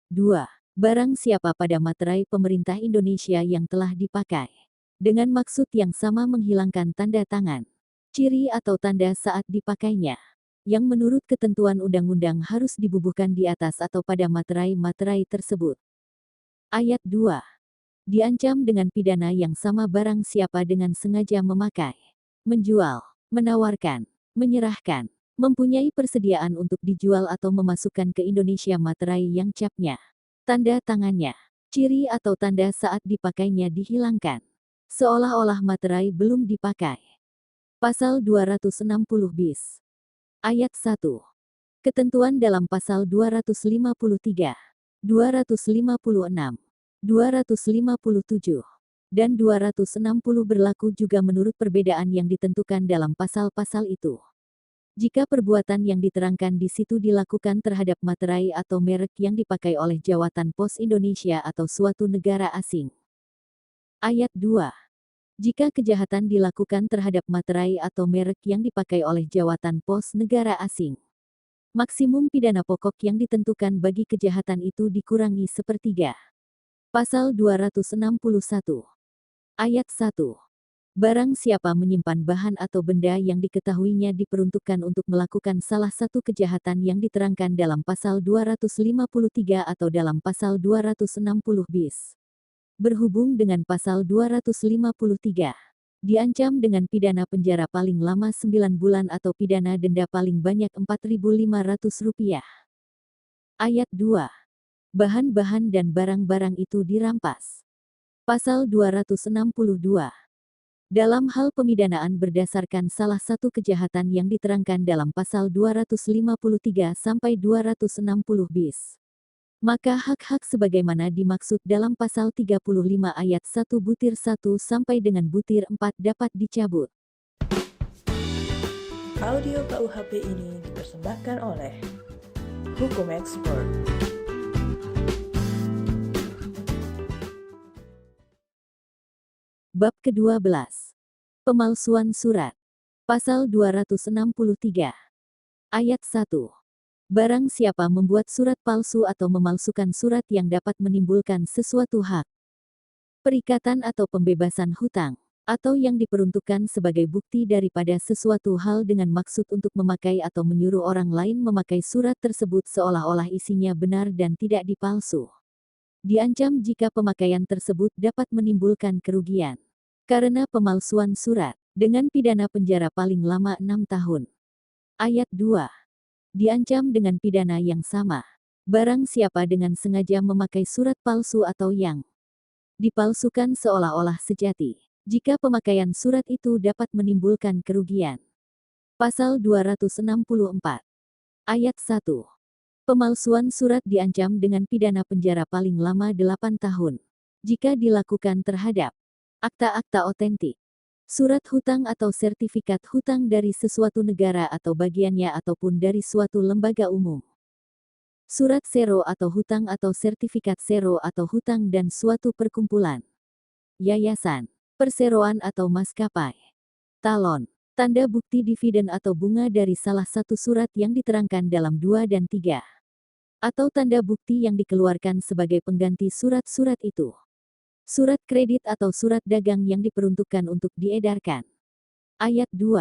2. Barang siapa pada materai pemerintah Indonesia yang telah dipakai, dengan maksud yang sama menghilangkan tanda tangan, ciri atau tanda saat dipakainya, yang menurut ketentuan undang-undang harus dibubuhkan di atas atau pada materai-materai tersebut. Ayat 2. Diancam dengan pidana yang sama barang siapa dengan sengaja memakai, menjual, menawarkan, menyerahkan, mempunyai persediaan untuk dijual atau memasukkan ke Indonesia materai yang capnya, tanda tangannya, ciri atau tanda saat dipakainya dihilangkan, seolah-olah materai belum dipakai. Pasal 260 bis. Ayat 1. Ketentuan dalam pasal 253, 256, 257, dan 260 berlaku juga menurut perbedaan yang ditentukan dalam pasal-pasal itu. Jika perbuatan yang diterangkan di situ dilakukan terhadap materai atau merek yang dipakai oleh Jawatan Pos Indonesia atau suatu negara asing. Ayat 2. Jika kejahatan dilakukan terhadap materai atau merek yang dipakai oleh Jawatan Pos negara asing, maksimum pidana pokok yang ditentukan bagi kejahatan itu dikurangi sepertiga. Pasal 261. Ayat 1. Barang siapa menyimpan bahan atau benda yang diketahuinya diperuntukkan untuk melakukan salah satu kejahatan yang diterangkan dalam pasal 253 atau dalam pasal 260 bis. Berhubung dengan pasal 253, diancam dengan pidana penjara paling lama 9 bulan atau pidana denda paling banyak Rp4.500. Ayat 2. Bahan-bahan dan barang-barang itu dirampas. Pasal 262. Dalam hal pemidanaan berdasarkan salah satu kejahatan yang diterangkan dalam pasal 253 sampai 260 bis. Maka hak-hak sebagaimana dimaksud dalam pasal 35 ayat 1 butir 1 sampai dengan butir 4 dapat dicabut. Audio KUHP ini dipersembahkan oleh Hukum Expert. Bab ke-12. Pemalsuan surat. Pasal 263. Ayat 1. Barang siapa membuat surat palsu atau memalsukan surat yang dapat menimbulkan sesuatu hak, perikatan atau pembebasan hutang, atau yang diperuntukkan sebagai bukti daripada sesuatu hal dengan maksud untuk memakai atau menyuruh orang lain memakai surat tersebut seolah-olah isinya benar dan tidak dipalsu, diancam jika pemakaian tersebut dapat menimbulkan kerugian karena pemalsuan surat, dengan pidana penjara paling lama 6 tahun. Ayat 2. Diancam dengan pidana yang sama. Barang siapa dengan sengaja memakai surat palsu atau yang dipalsukan seolah-olah sejati, jika pemakaian surat itu dapat menimbulkan kerugian. Pasal 264. Ayat 1. Pemalsuan surat diancam dengan pidana penjara paling lama 8 tahun. Jika dilakukan terhadap akta-akta otentik, surat hutang atau sertifikat hutang dari sesuatu negara atau bagiannya ataupun dari suatu lembaga umum, surat sero atau hutang atau sertifikat sero atau hutang dan suatu perkumpulan, yayasan, perseroan atau maskapai, talon, tanda bukti dividen atau bunga dari salah satu surat yang diterangkan dalam 2 dan 3, atau tanda bukti yang dikeluarkan sebagai pengganti surat-surat itu. Surat kredit atau surat dagang yang diperuntukkan untuk diedarkan. Ayat 2.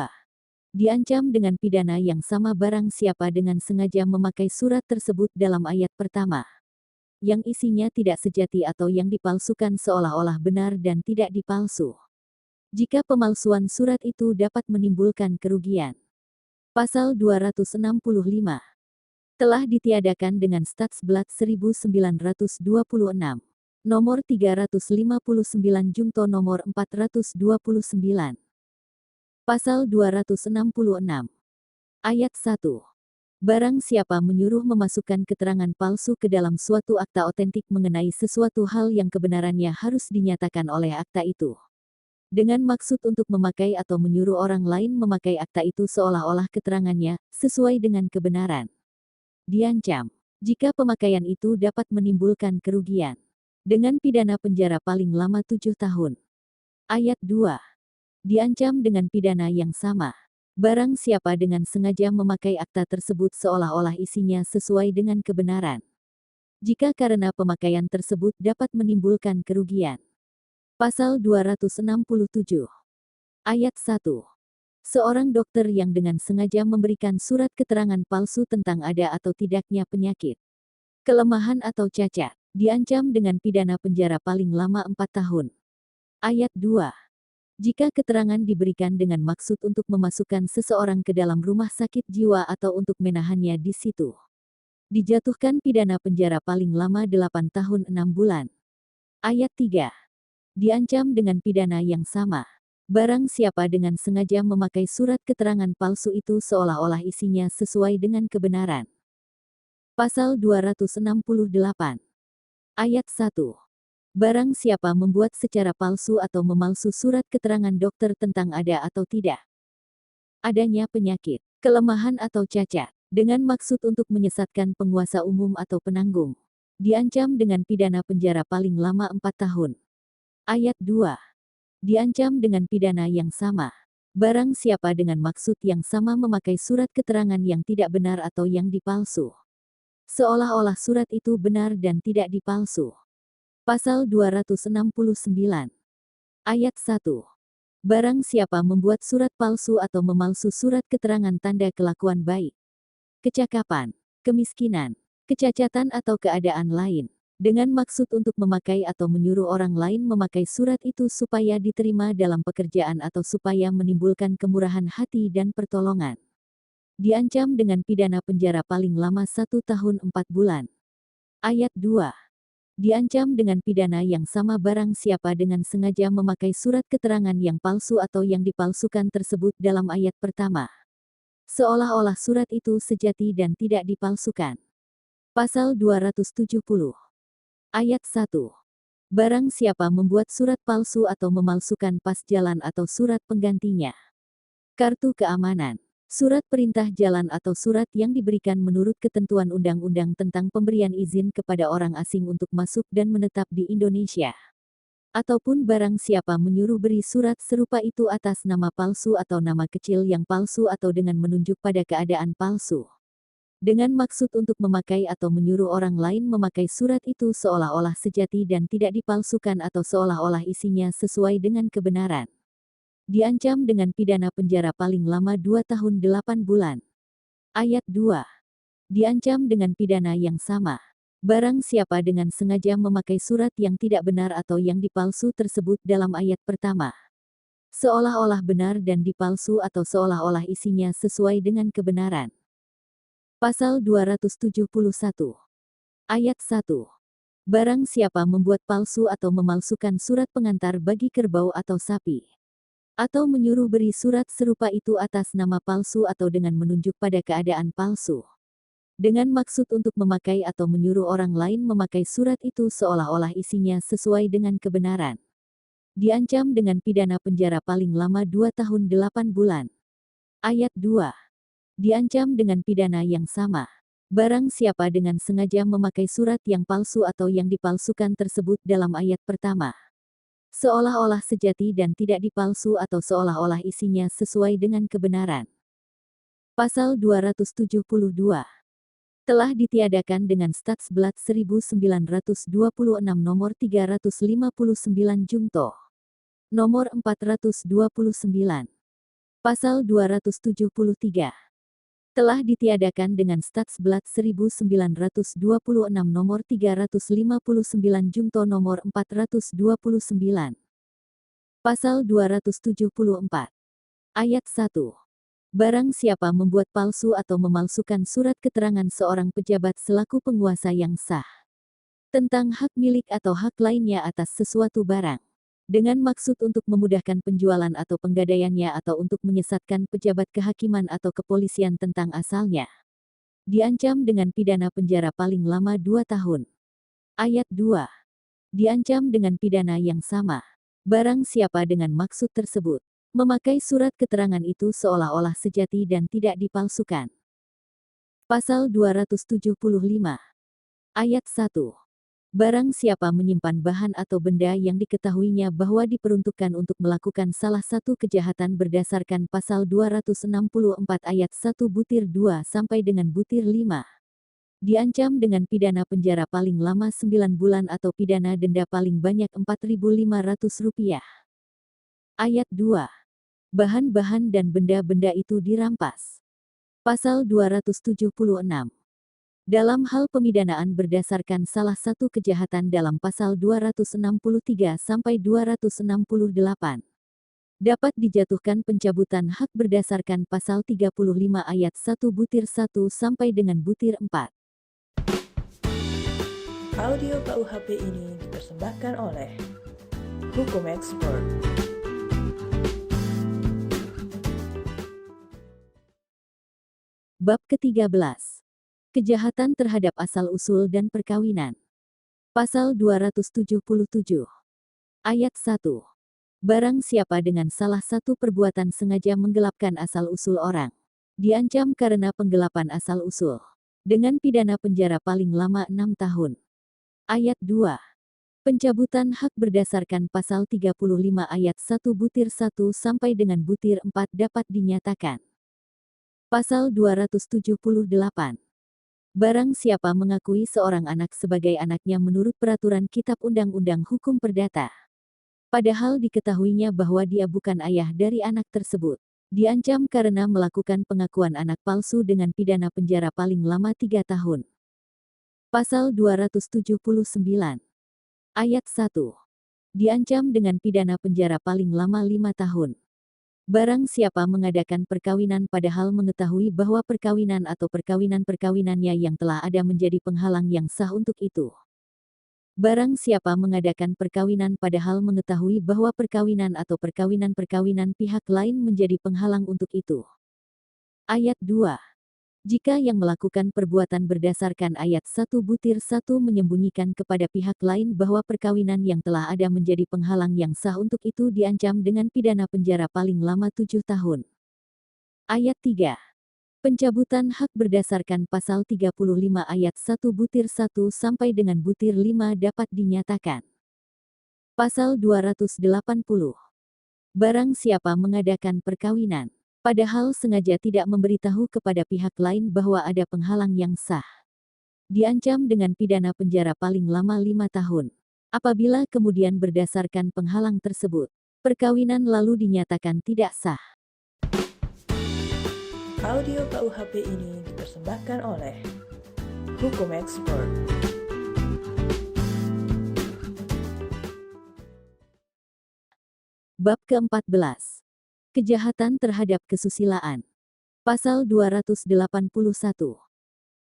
Diancam dengan pidana yang sama barang siapa dengan sengaja memakai surat tersebut dalam ayat pertama, yang isinya tidak sejati atau yang dipalsukan seolah-olah benar dan tidak dipalsu, jika pemalsuan surat itu dapat menimbulkan kerugian. Pasal 265 telah ditiadakan dengan Statsblad 1926. Nomor 359 Jungto nomor 429. Pasal 266. Ayat 1. Barang siapa menyuruh memasukkan keterangan palsu ke dalam suatu akta otentik mengenai sesuatu hal yang kebenarannya harus dinyatakan oleh akta itu, dengan maksud untuk memakai atau menyuruh orang lain memakai akta itu seolah-olah keterangannya sesuai dengan kebenaran, diancam, jika pemakaian itu dapat menimbulkan kerugian, dengan pidana penjara paling lama 7 tahun. Ayat 2. Diancam dengan pidana yang sama. Barang siapa dengan sengaja memakai akta tersebut seolah-olah isinya sesuai dengan kebenaran, jika karena pemakaian tersebut dapat menimbulkan kerugian. Pasal 267. Ayat 1. Seorang dokter yang dengan sengaja memberikan surat keterangan palsu tentang ada atau tidaknya penyakit, kelemahan atau cacat, diancam dengan pidana penjara paling lama 4 tahun. Ayat 2. Jika keterangan diberikan dengan maksud untuk memasukkan seseorang ke dalam rumah sakit jiwa atau untuk menahannya di situ, dijatuhkan pidana penjara paling lama 8 tahun 6 bulan. Ayat 3. Diancam dengan pidana yang sama. Barang siapa dengan sengaja memakai surat keterangan palsu itu seolah-olah isinya sesuai dengan kebenaran. Pasal 268. Ayat 1. Barang siapa membuat secara palsu atau memalsu surat keterangan dokter tentang ada atau tidak adanya penyakit, kelemahan atau cacat, dengan maksud untuk menyesatkan penguasa umum atau penanggung, diancam dengan pidana penjara paling lama 4 tahun. Ayat 2. Diancam dengan pidana yang sama. Barang siapa dengan maksud yang sama memakai surat keterangan yang tidak benar atau yang dipalsu, seolah-olah surat itu benar dan tidak dipalsu. Pasal 269. Ayat 1. Barang siapa membuat surat palsu atau memalsu surat keterangan tanda kelakuan baik, kecakapan, kemiskinan, kecacatan atau keadaan lain, dengan maksud untuk memakai atau menyuruh orang lain memakai surat itu supaya diterima dalam pekerjaan atau supaya menimbulkan kemurahan hati dan pertolongan, diancam dengan pidana penjara paling lama 1 tahun 4 bulan. Ayat 2. Diancam dengan pidana yang sama barang siapa dengan sengaja memakai surat keterangan yang palsu atau yang dipalsukan tersebut dalam ayat pertama, seolah-olah surat itu sejati dan tidak dipalsukan. Pasal 270. Ayat 1. Barang siapa membuat surat palsu atau memalsukan pas jalan atau surat penggantinya, kartu keamanan, surat perintah jalan atau surat yang diberikan menurut ketentuan undang-undang tentang pemberian izin kepada orang asing untuk masuk dan menetap di Indonesia, ataupun barang siapa menyuruh beri surat serupa itu atas nama palsu atau nama kecil yang palsu atau dengan menunjuk pada keadaan palsu, dengan maksud untuk memakai atau menyuruh orang lain memakai surat itu seolah-olah sejati dan tidak dipalsukan atau seolah-olah isinya sesuai dengan kebenaran, diancam dengan pidana penjara paling lama 2 tahun 8 bulan. Ayat 2. Diancam dengan pidana yang sama, barang siapa dengan sengaja memakai surat yang tidak benar atau yang dipalsu tersebut dalam ayat pertama, seolah-olah benar dan dipalsu atau seolah-olah isinya sesuai dengan kebenaran. Pasal 271. Ayat 1. Barang siapa membuat palsu atau memalsukan surat pengantar bagi kerbau atau sapi, atau menyuruh beri surat serupa itu atas nama palsu atau dengan menunjuk pada keadaan palsu, dengan maksud untuk memakai atau menyuruh orang lain memakai surat itu seolah-olah isinya sesuai dengan kebenaran, diancam dengan pidana penjara paling lama 2 tahun 8 bulan. Ayat 2. Diancam dengan pidana yang sama, barang siapa dengan sengaja memakai surat yang palsu atau yang dipalsukan tersebut dalam ayat pertama, seolah-olah sejati dan tidak dipalsu atau seolah-olah isinya sesuai dengan kebenaran. Pasal 272. Telah ditiadakan dengan Statsblad 1926 nomor 359 Jungto. Nomor 429. Pasal 273. Telah ditiadakan dengan Statsblad 1926 nomor 359 Jungto nomor 429. Pasal 274. Ayat 1. Barang siapa membuat palsu atau memalsukan surat keterangan seorang pejabat selaku penguasa yang sah, tentang hak milik atau hak lainnya atas sesuatu barang, dengan maksud untuk memudahkan penjualan atau penggadaiannya atau untuk menyesatkan pejabat kehakiman atau kepolisian tentang asalnya, diancam dengan pidana penjara paling lama 2 tahun. Ayat 2. Diancam dengan pidana yang sama, barang siapa dengan maksud tersebut memakai surat keterangan itu seolah-olah sejati dan tidak dipalsukan. Pasal 275. Ayat 1. Barang siapa menyimpan bahan atau benda yang diketahuinya bahwa diperuntukkan untuk melakukan salah satu kejahatan berdasarkan pasal 264 ayat 1 butir 2 sampai dengan butir 5, diancam dengan pidana penjara paling lama 9 bulan atau pidana denda paling banyak Rp4.500. Ayat 2. Bahan-bahan dan benda-benda itu dirampas. Pasal 276. Dalam hal pemidanaan berdasarkan salah satu kejahatan dalam pasal 263 sampai 268, dapat dijatuhkan pencabutan hak berdasarkan pasal 35 ayat 1 butir 1 sampai dengan butir 4. Audio KUHP ini dipersembahkan oleh Hukum Expert. Bab ke-13. Kejahatan terhadap asal-usul dan perkawinan. Pasal 277. Ayat 1. Barang siapa dengan salah satu perbuatan sengaja menggelapkan asal-usul orang, diancam karena penggelapan asal-usul, dengan pidana penjara paling lama 6 tahun. Ayat 2. Pencabutan hak berdasarkan pasal 35 ayat 1 butir 1 sampai dengan butir 4 dapat dinyatakan. Pasal 278. Barang siapa mengakui seorang anak sebagai anaknya menurut peraturan Kitab Undang-Undang Hukum Perdata. Padahal diketahuinya bahwa dia bukan ayah dari anak tersebut. Diancam karena melakukan pengakuan anak palsu dengan pidana penjara paling lama 3 tahun. Pasal 279. Ayat 1. Diancam dengan pidana penjara paling lama 5 tahun. Barang siapa mengadakan perkawinan padahal mengetahui bahwa perkawinan atau perkawinan-perkawinannya yang telah ada menjadi penghalang yang sah untuk itu. Barang siapa mengadakan perkawinan padahal mengetahui bahwa perkawinan atau perkawinan-perkawinan pihak lain menjadi penghalang untuk itu. Ayat 2. Jika yang melakukan perbuatan berdasarkan ayat 1-1 menyembunyikan kepada pihak lain bahwa perkawinan yang telah ada menjadi penghalang yang sah untuk itu diancam dengan pidana penjara paling lama 7 tahun. Ayat 3. Pencabutan hak berdasarkan pasal 35 ayat 1-1 sampai dengan 5 dapat dinyatakan. Pasal 280. Barang siapa mengadakan perkawinan, padahal sengaja tidak memberitahu kepada pihak lain bahwa ada penghalang yang sah, diancam dengan pidana penjara paling lama 5 tahun. Apabila kemudian berdasarkan penghalang tersebut, perkawinan lalu dinyatakan tidak sah. Audio KUHP ini dipersembahkan oleh Hukum Expert. Bab ke-14. Kejahatan terhadap kesusilaan. Pasal 281.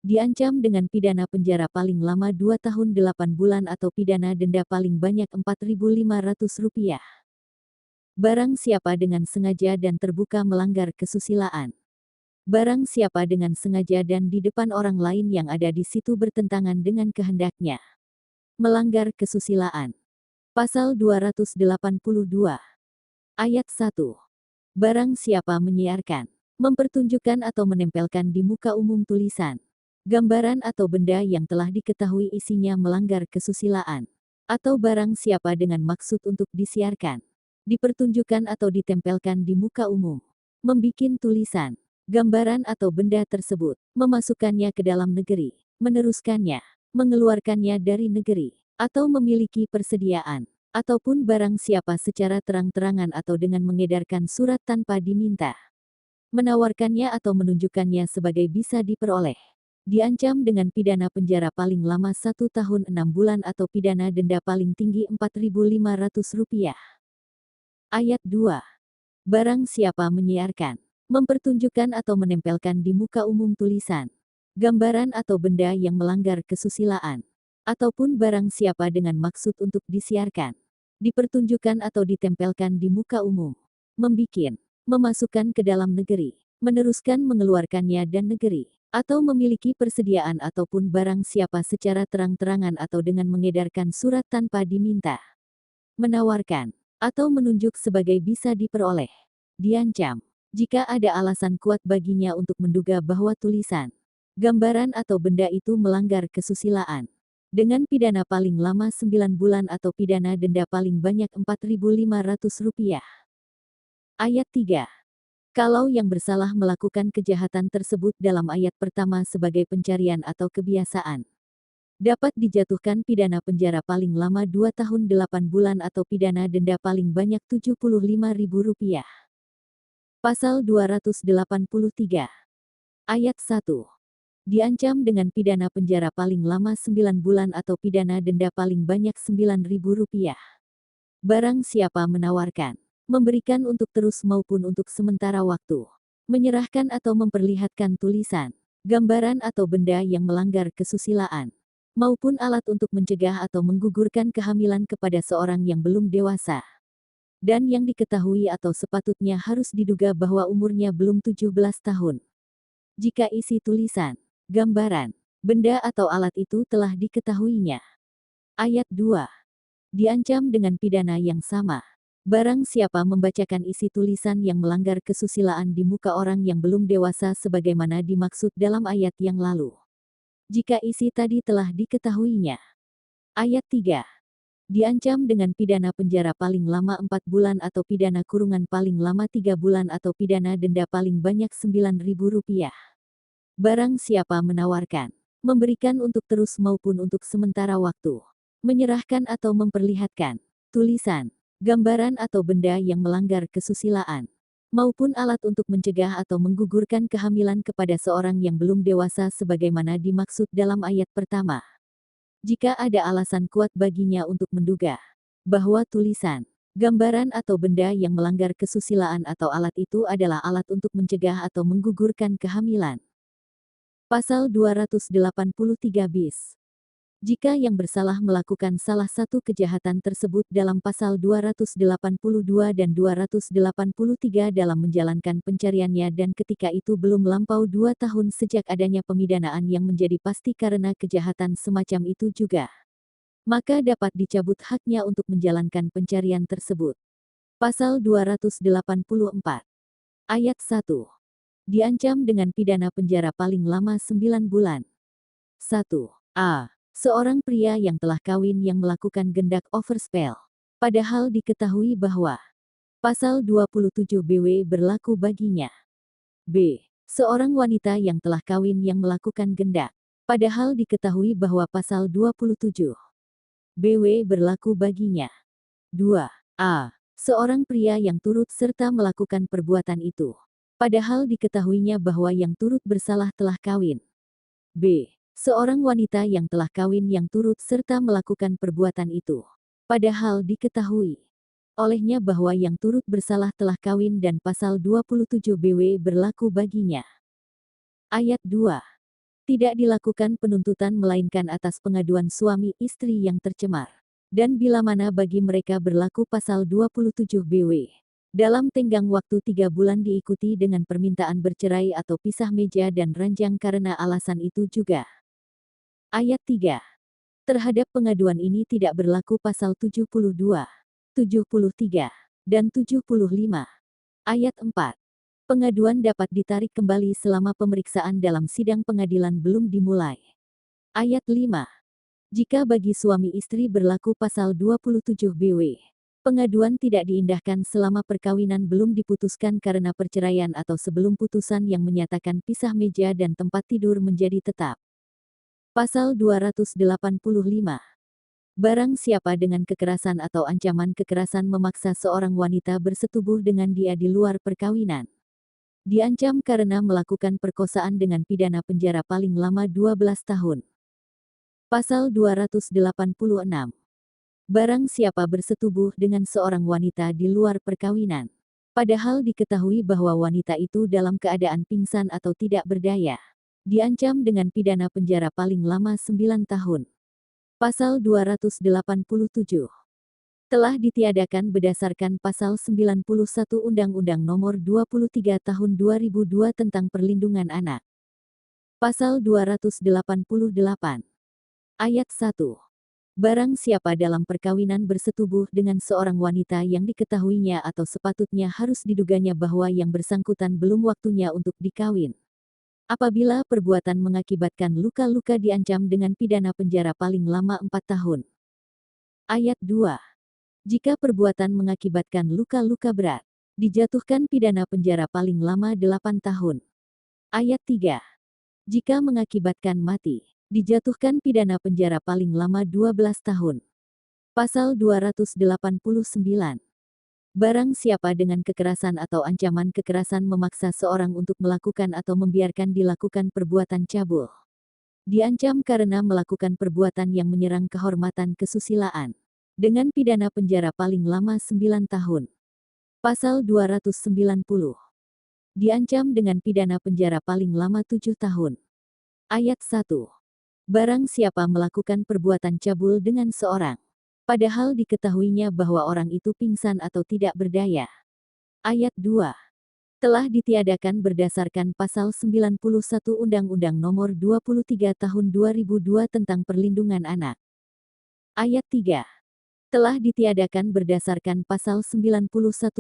Diancam dengan pidana penjara paling lama 2 tahun 8 bulan atau pidana denda paling banyak Rp4.500. Barang siapa dengan sengaja dan terbuka melanggar kesusilaan. Barang siapa dengan sengaja dan di depan orang lain yang ada di situ bertentangan dengan kehendaknya melanggar kesusilaan. Pasal 282. Ayat 1. Barang siapa menyiarkan, mempertunjukkan atau menempelkan di muka umum tulisan, gambaran atau benda yang telah diketahui isinya melanggar kesusilaan, atau barang siapa dengan maksud untuk disiarkan, dipertunjukkan atau ditempelkan di muka umum, membikin tulisan, gambaran atau benda tersebut, memasukkannya ke dalam negeri, meneruskannya, mengeluarkannya dari negeri, atau memiliki persediaan, ataupun barang siapa secara terang-terangan atau dengan mengedarkan surat tanpa diminta, menawarkannya atau menunjukkannya sebagai bisa diperoleh, diancam dengan pidana penjara paling lama 1 tahun 6 bulan atau pidana denda paling tinggi Rp4.500. Ayat 2. Barang siapa menyiarkan, mempertunjukkan atau menempelkan di muka umum tulisan, gambaran atau benda yang melanggar kesusilaan, ataupun barang siapa dengan maksud untuk disiarkan, dipertunjukkan atau ditempelkan di muka umum, membikin, memasukkan ke dalam negeri, meneruskan mengeluarkannya dan negeri, atau memiliki persediaan ataupun barang siapa secara terang-terangan atau dengan mengedarkan surat tanpa diminta, menawarkan, atau menunjuk sebagai bisa diperoleh, diancam jika ada alasan kuat baginya untuk menduga bahwa tulisan, gambaran atau benda itu melanggar kesusilaan, dengan pidana paling lama 9 bulan atau pidana denda paling banyak Rp4.500. Ayat 3. Kalau yang bersalah melakukan kejahatan tersebut dalam ayat pertama sebagai pencarian atau kebiasaan, dapat dijatuhkan pidana penjara paling lama 2 tahun 8 bulan atau pidana denda paling banyak Rp75.000. Pasal 283. Ayat 1. Diancam dengan pidana penjara paling lama 9 bulan atau pidana denda paling banyak Rp9.000. Barang siapa menawarkan, memberikan untuk terus maupun untuk sementara waktu, menyerahkan atau memperlihatkan tulisan, gambaran atau benda yang melanggar kesusilaan, maupun alat untuk mencegah atau menggugurkan kehamilan kepada seorang yang belum dewasa, dan yang diketahui atau sepatutnya harus diduga bahwa umurnya belum 17 tahun. Jika isi tulisan, gambaran, benda atau alat itu telah diketahuinya. Ayat 2. Diancam dengan pidana yang sama. Barang siapa membacakan isi tulisan yang melanggar kesusilaan di muka orang yang belum dewasa sebagaimana dimaksud dalam ayat yang lalu, jika isi tadi telah diketahuinya. Ayat 3. Diancam dengan pidana penjara paling lama 4 bulan atau pidana kurungan paling lama 3 bulan atau pidana denda paling banyak Rp9.000. Barang siapa menawarkan, memberikan untuk terus maupun untuk sementara waktu, menyerahkan atau memperlihatkan tulisan, gambaran atau benda yang melanggar kesusilaan, maupun alat untuk mencegah atau menggugurkan kehamilan kepada seorang yang belum dewasa sebagaimana dimaksud dalam ayat pertama. Jika ada alasan kuat baginya untuk menduga bahwa tulisan, gambaran atau benda yang melanggar kesusilaan atau alat itu adalah alat untuk mencegah atau menggugurkan kehamilan. Pasal 283 bis. Jika yang bersalah melakukan salah satu kejahatan tersebut dalam pasal 282 dan 283 dalam menjalankan pencariannya dan ketika itu belum melampau 2 tahun sejak adanya pemidanaan yang menjadi pasti karena kejahatan semacam itu juga, maka dapat dicabut haknya untuk menjalankan pencarian tersebut. Pasal 284. Ayat 1. Diancam dengan pidana penjara paling lama 9 bulan. 1. A. Seorang pria yang telah kawin yang melakukan gendak overspell, padahal diketahui bahwa pasal 27 BW berlaku baginya. B. Seorang wanita yang telah kawin yang melakukan gendak, padahal diketahui bahwa pasal 27 BW berlaku baginya. 2. A. Seorang pria yang turut serta melakukan perbuatan itu, padahal diketahuinya bahwa yang turut bersalah telah kawin. B. Seorang wanita yang telah kawin yang turut serta melakukan perbuatan itu, padahal diketahui olehnya bahwa yang turut bersalah telah kawin dan pasal 27 BW berlaku baginya. Ayat 2. Tidak dilakukan penuntutan melainkan atas pengaduan suami istri yang tercemar, dan bila mana bagi mereka berlaku pasal 27 BW. Dalam tenggang waktu 3 bulan diikuti dengan permintaan bercerai atau pisah meja dan ranjang karena alasan itu juga. Ayat 3. Terhadap pengaduan ini tidak berlaku pasal 72, 73, dan 75. Ayat 4. Pengaduan dapat ditarik kembali selama pemeriksaan dalam sidang pengadilan belum dimulai. Ayat 5. Jika bagi suami istri berlaku pasal 27 BW, pengaduan tidak diindahkan selama perkawinan belum diputuskan karena perceraian atau sebelum putusan yang menyatakan pisah meja dan tempat tidur menjadi tetap. Pasal 285. Barang siapa dengan kekerasan atau ancaman kekerasan memaksa seorang wanita bersetubuh dengan dia di luar perkawinan, diancam karena melakukan perkosaan dengan pidana penjara paling lama 12 tahun. Pasal 286. Barang siapa bersetubuh dengan seorang wanita di luar perkawinan, padahal diketahui bahwa wanita itu dalam keadaan pingsan atau tidak berdaya, diancam dengan pidana penjara paling lama 9 tahun. Pasal 287. Telah ditiadakan berdasarkan pasal 91 Undang-Undang Nomor 23 Tahun 2002 tentang Perlindungan Anak. Pasal 288. Ayat 1. Barang siapa dalam perkawinan bersetubuh dengan seorang wanita yang diketahuinya atau sepatutnya harus diduganya bahwa yang bersangkutan belum waktunya untuk dikawin, apabila perbuatan mengakibatkan luka-luka diancam dengan pidana penjara paling lama 4 tahun. Ayat 2. Jika perbuatan mengakibatkan luka-luka berat, dijatuhkan pidana penjara paling lama 8 tahun. Ayat 3. Jika mengakibatkan mati, dijatuhkan pidana penjara paling lama 12 tahun. Pasal 289. Barang siapa dengan kekerasan atau ancaman kekerasan memaksa seorang untuk melakukan atau membiarkan dilakukan perbuatan cabul, diancam karena melakukan perbuatan yang menyerang kehormatan kesusilaan, dengan pidana penjara paling lama 9 tahun. Pasal 290. Diancam dengan pidana penjara paling lama 7 tahun. Ayat 1. Barang siapa melakukan perbuatan cabul dengan seorang, padahal diketahuinya bahwa orang itu pingsan atau tidak berdaya. Ayat 2. Telah ditiadakan berdasarkan pasal 91 Undang-Undang Nomor 23 Tahun 2002 tentang Perlindungan Anak. Ayat 3. Telah ditiadakan berdasarkan pasal 91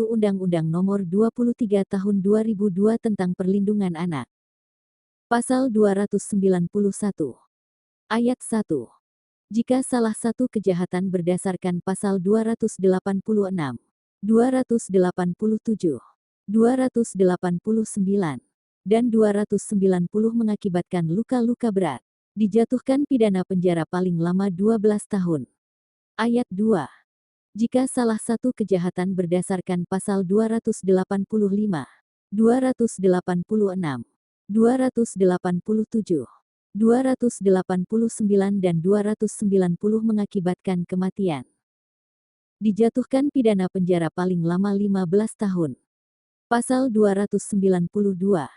Undang-Undang Nomor 23 Tahun 2002 tentang Perlindungan Anak. Pasal 291. Ayat 1. Jika salah satu kejahatan berdasarkan pasal 286, 287, 289, dan 290 mengakibatkan luka-luka berat, dijatuhkan pidana penjara paling lama 12 tahun. Ayat 2. Jika salah satu kejahatan berdasarkan pasal 285, 286, 287, 289 dan 290 mengakibatkan kematian, dijatuhkan pidana penjara paling lama 15 tahun. Pasal 292.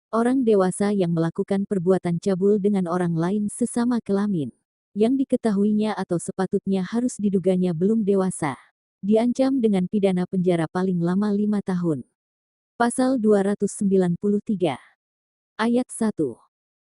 Orang dewasa yang melakukan perbuatan cabul dengan orang lain sesama kelamin, yang diketahuinya atau sepatutnya harus diduganya belum dewasa, diancam dengan pidana penjara paling lama 5 tahun. Pasal 293. Ayat 1.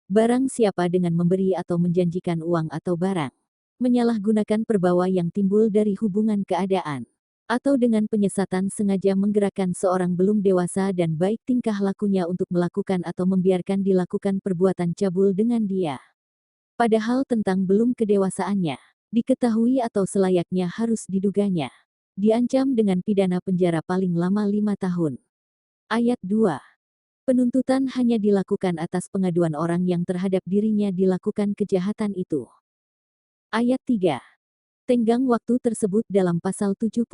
Barang siapa dengan memberi atau menjanjikan uang atau barang, menyalahgunakan perbawa yang timbul dari hubungan keadaan, atau dengan penyesatan sengaja menggerakkan seorang belum dewasa dan baik tingkah lakunya untuk melakukan atau membiarkan dilakukan perbuatan cabul dengan dia, padahal tentang belum kedewasaannya, diketahui atau selayaknya harus diduganya, diancam dengan pidana penjara paling lama 5 tahun. Ayat 2. Penuntutan hanya dilakukan atas pengaduan orang yang terhadap dirinya dilakukan kejahatan itu. Ayat 3. Tenggang waktu tersebut dalam pasal 74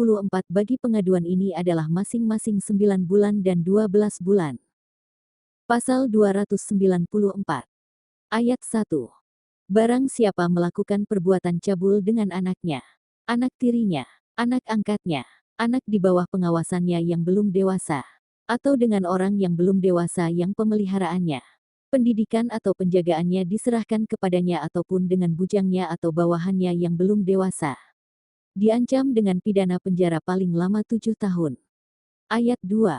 bagi pengaduan ini adalah masing-masing 9 bulan dan 12 bulan. Pasal 294. Ayat 1. Barang siapa melakukan perbuatan cabul dengan anaknya, anak tirinya, anak angkatnya, anak di bawah pengawasannya yang belum dewasa, atau dengan orang yang belum dewasa yang pemeliharaannya, pendidikan atau penjagaannya diserahkan kepadanya ataupun dengan bujangnya atau bawahannya yang belum dewasa, diancam dengan pidana penjara paling lama 7 tahun. Ayat 2.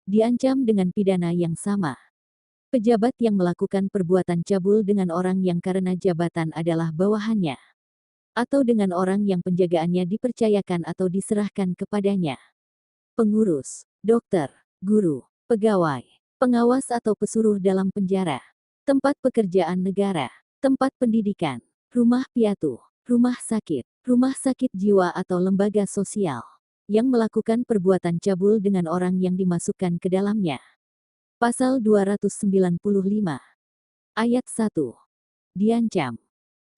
Diancam dengan pidana yang sama pejabat yang melakukan perbuatan cabul dengan orang yang karena jabatan adalah bawahannya, atau dengan orang yang penjagaannya dipercayakan atau diserahkan kepadanya, pengurus, dokter, guru, pegawai, pengawas atau pesuruh dalam penjara, tempat pekerjaan negara, tempat pendidikan, rumah piatu, rumah sakit jiwa atau lembaga sosial, yang melakukan perbuatan cabul dengan orang yang dimasukkan ke dalamnya. Pasal 295. Ayat 1. Diancam.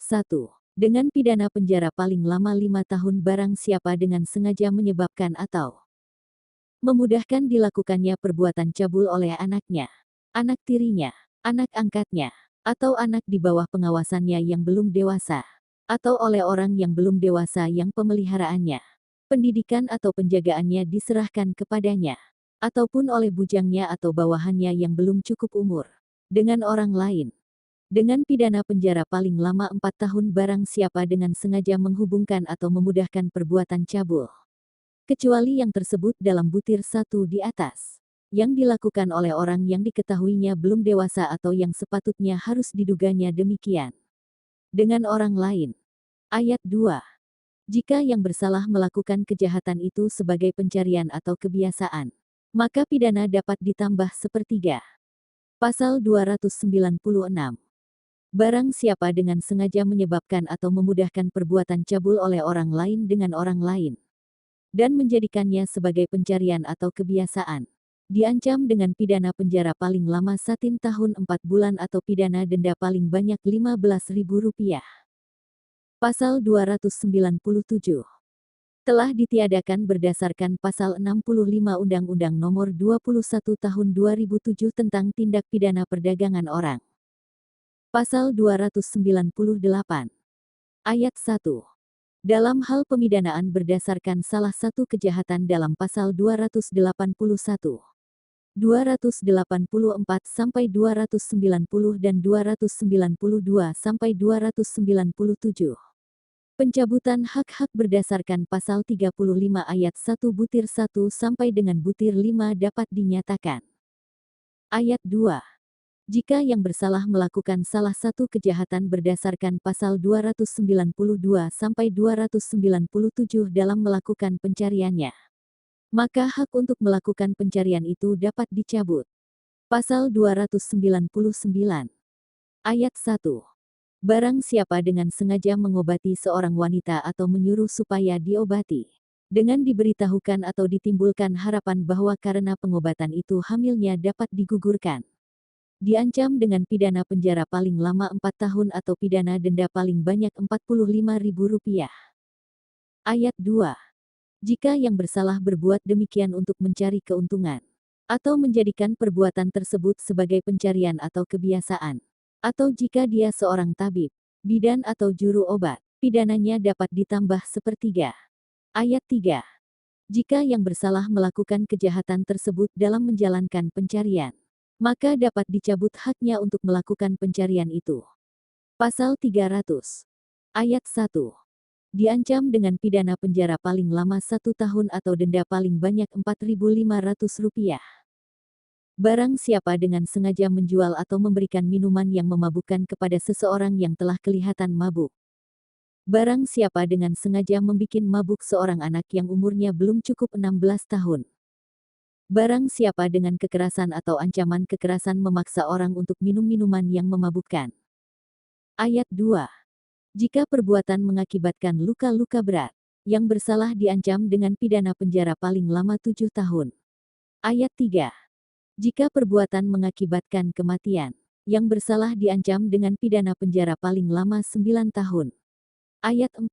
1. Dengan pidana penjara paling lama 5 tahun barang siapa dengan sengaja menyebabkan atau memudahkan dilakukannya perbuatan cabul oleh anaknya, anak tirinya, anak angkatnya, atau anak di bawah pengawasannya yang belum dewasa, atau oleh orang yang belum dewasa yang pemeliharaannya, pendidikan atau penjagaannya diserahkan kepadanya, ataupun oleh bujangnya atau bawahannya yang belum cukup umur, dengan orang lain, dengan pidana penjara paling lama 4 tahun barang siapa dengan sengaja menghubungkan atau memudahkan perbuatan cabul, kecuali yang tersebut dalam butir 1 di atas, yang dilakukan oleh orang yang diketahuinya belum dewasa atau yang sepatutnya harus diduganya demikian, dengan orang lain. Ayat 2. Jika yang bersalah melakukan kejahatan itu sebagai pencarian atau kebiasaan, maka pidana dapat ditambah 1/3. Pasal 296. Barang siapa dengan sengaja menyebabkan atau memudahkan perbuatan cabul oleh orang lain dengan orang lain, dan menjadikannya sebagai pencarian atau kebiasaan, diancam dengan pidana penjara paling lama 1 tahun 4 bulan atau pidana denda paling banyak Rp15.000. Pasal 297. Telah ditiadakan berdasarkan Pasal 65 Undang-Undang Nomor 21 Tahun 2007 tentang Tindak Pidana Perdagangan Orang. Pasal 298. Ayat 1. Dalam hal pemidanaan berdasarkan salah satu kejahatan dalam Pasal 281, 284 sampai 290 dan 292 sampai 297. Pencabutan hak-hak berdasarkan Pasal 35 ayat 1 butir 1 sampai dengan butir 5 dapat dinyatakan. Ayat 2. Jika yang bersalah melakukan salah satu kejahatan berdasarkan Pasal 292 sampai 297 dalam melakukan pencariannya, maka hak untuk melakukan pencarian itu dapat dicabut. Pasal 299. Ayat 1. Barang siapa dengan sengaja mengobati seorang wanita atau menyuruh supaya diobati, dengan diberitahukan atau ditimbulkan harapan bahwa karena pengobatan itu hamilnya dapat digugurkan, diancam dengan pidana penjara paling lama 4 tahun atau pidana denda paling banyak Rp45.000. Ayat 2. Jika yang bersalah berbuat demikian untuk mencari keuntungan, atau menjadikan perbuatan tersebut sebagai pencarian atau kebiasaan, atau jika dia seorang tabib, bidan atau juru obat, pidananya dapat ditambah sepertiga. Ayat 3. Jika yang bersalah melakukan kejahatan tersebut dalam menjalankan pencarian, maka dapat dicabut haknya untuk melakukan pencarian itu. Pasal 300. Ayat 1. Diancam dengan pidana penjara paling lama 1 tahun atau denda paling banyak Rp4.500. Barang siapa dengan sengaja menjual atau memberikan minuman yang memabukkan kepada seseorang yang telah kelihatan mabuk. Barang siapa dengan sengaja membikin mabuk seorang anak yang umurnya belum cukup 16 tahun. Barang siapa dengan kekerasan atau ancaman kekerasan memaksa orang untuk minum minuman yang memabukkan. Ayat 2. Jika perbuatan mengakibatkan luka-luka berat, yang bersalah diancam dengan pidana penjara paling lama 7 tahun. Ayat 3. Jika perbuatan mengakibatkan kematian, yang bersalah diancam dengan pidana penjara paling lama 9 tahun. Ayat 4.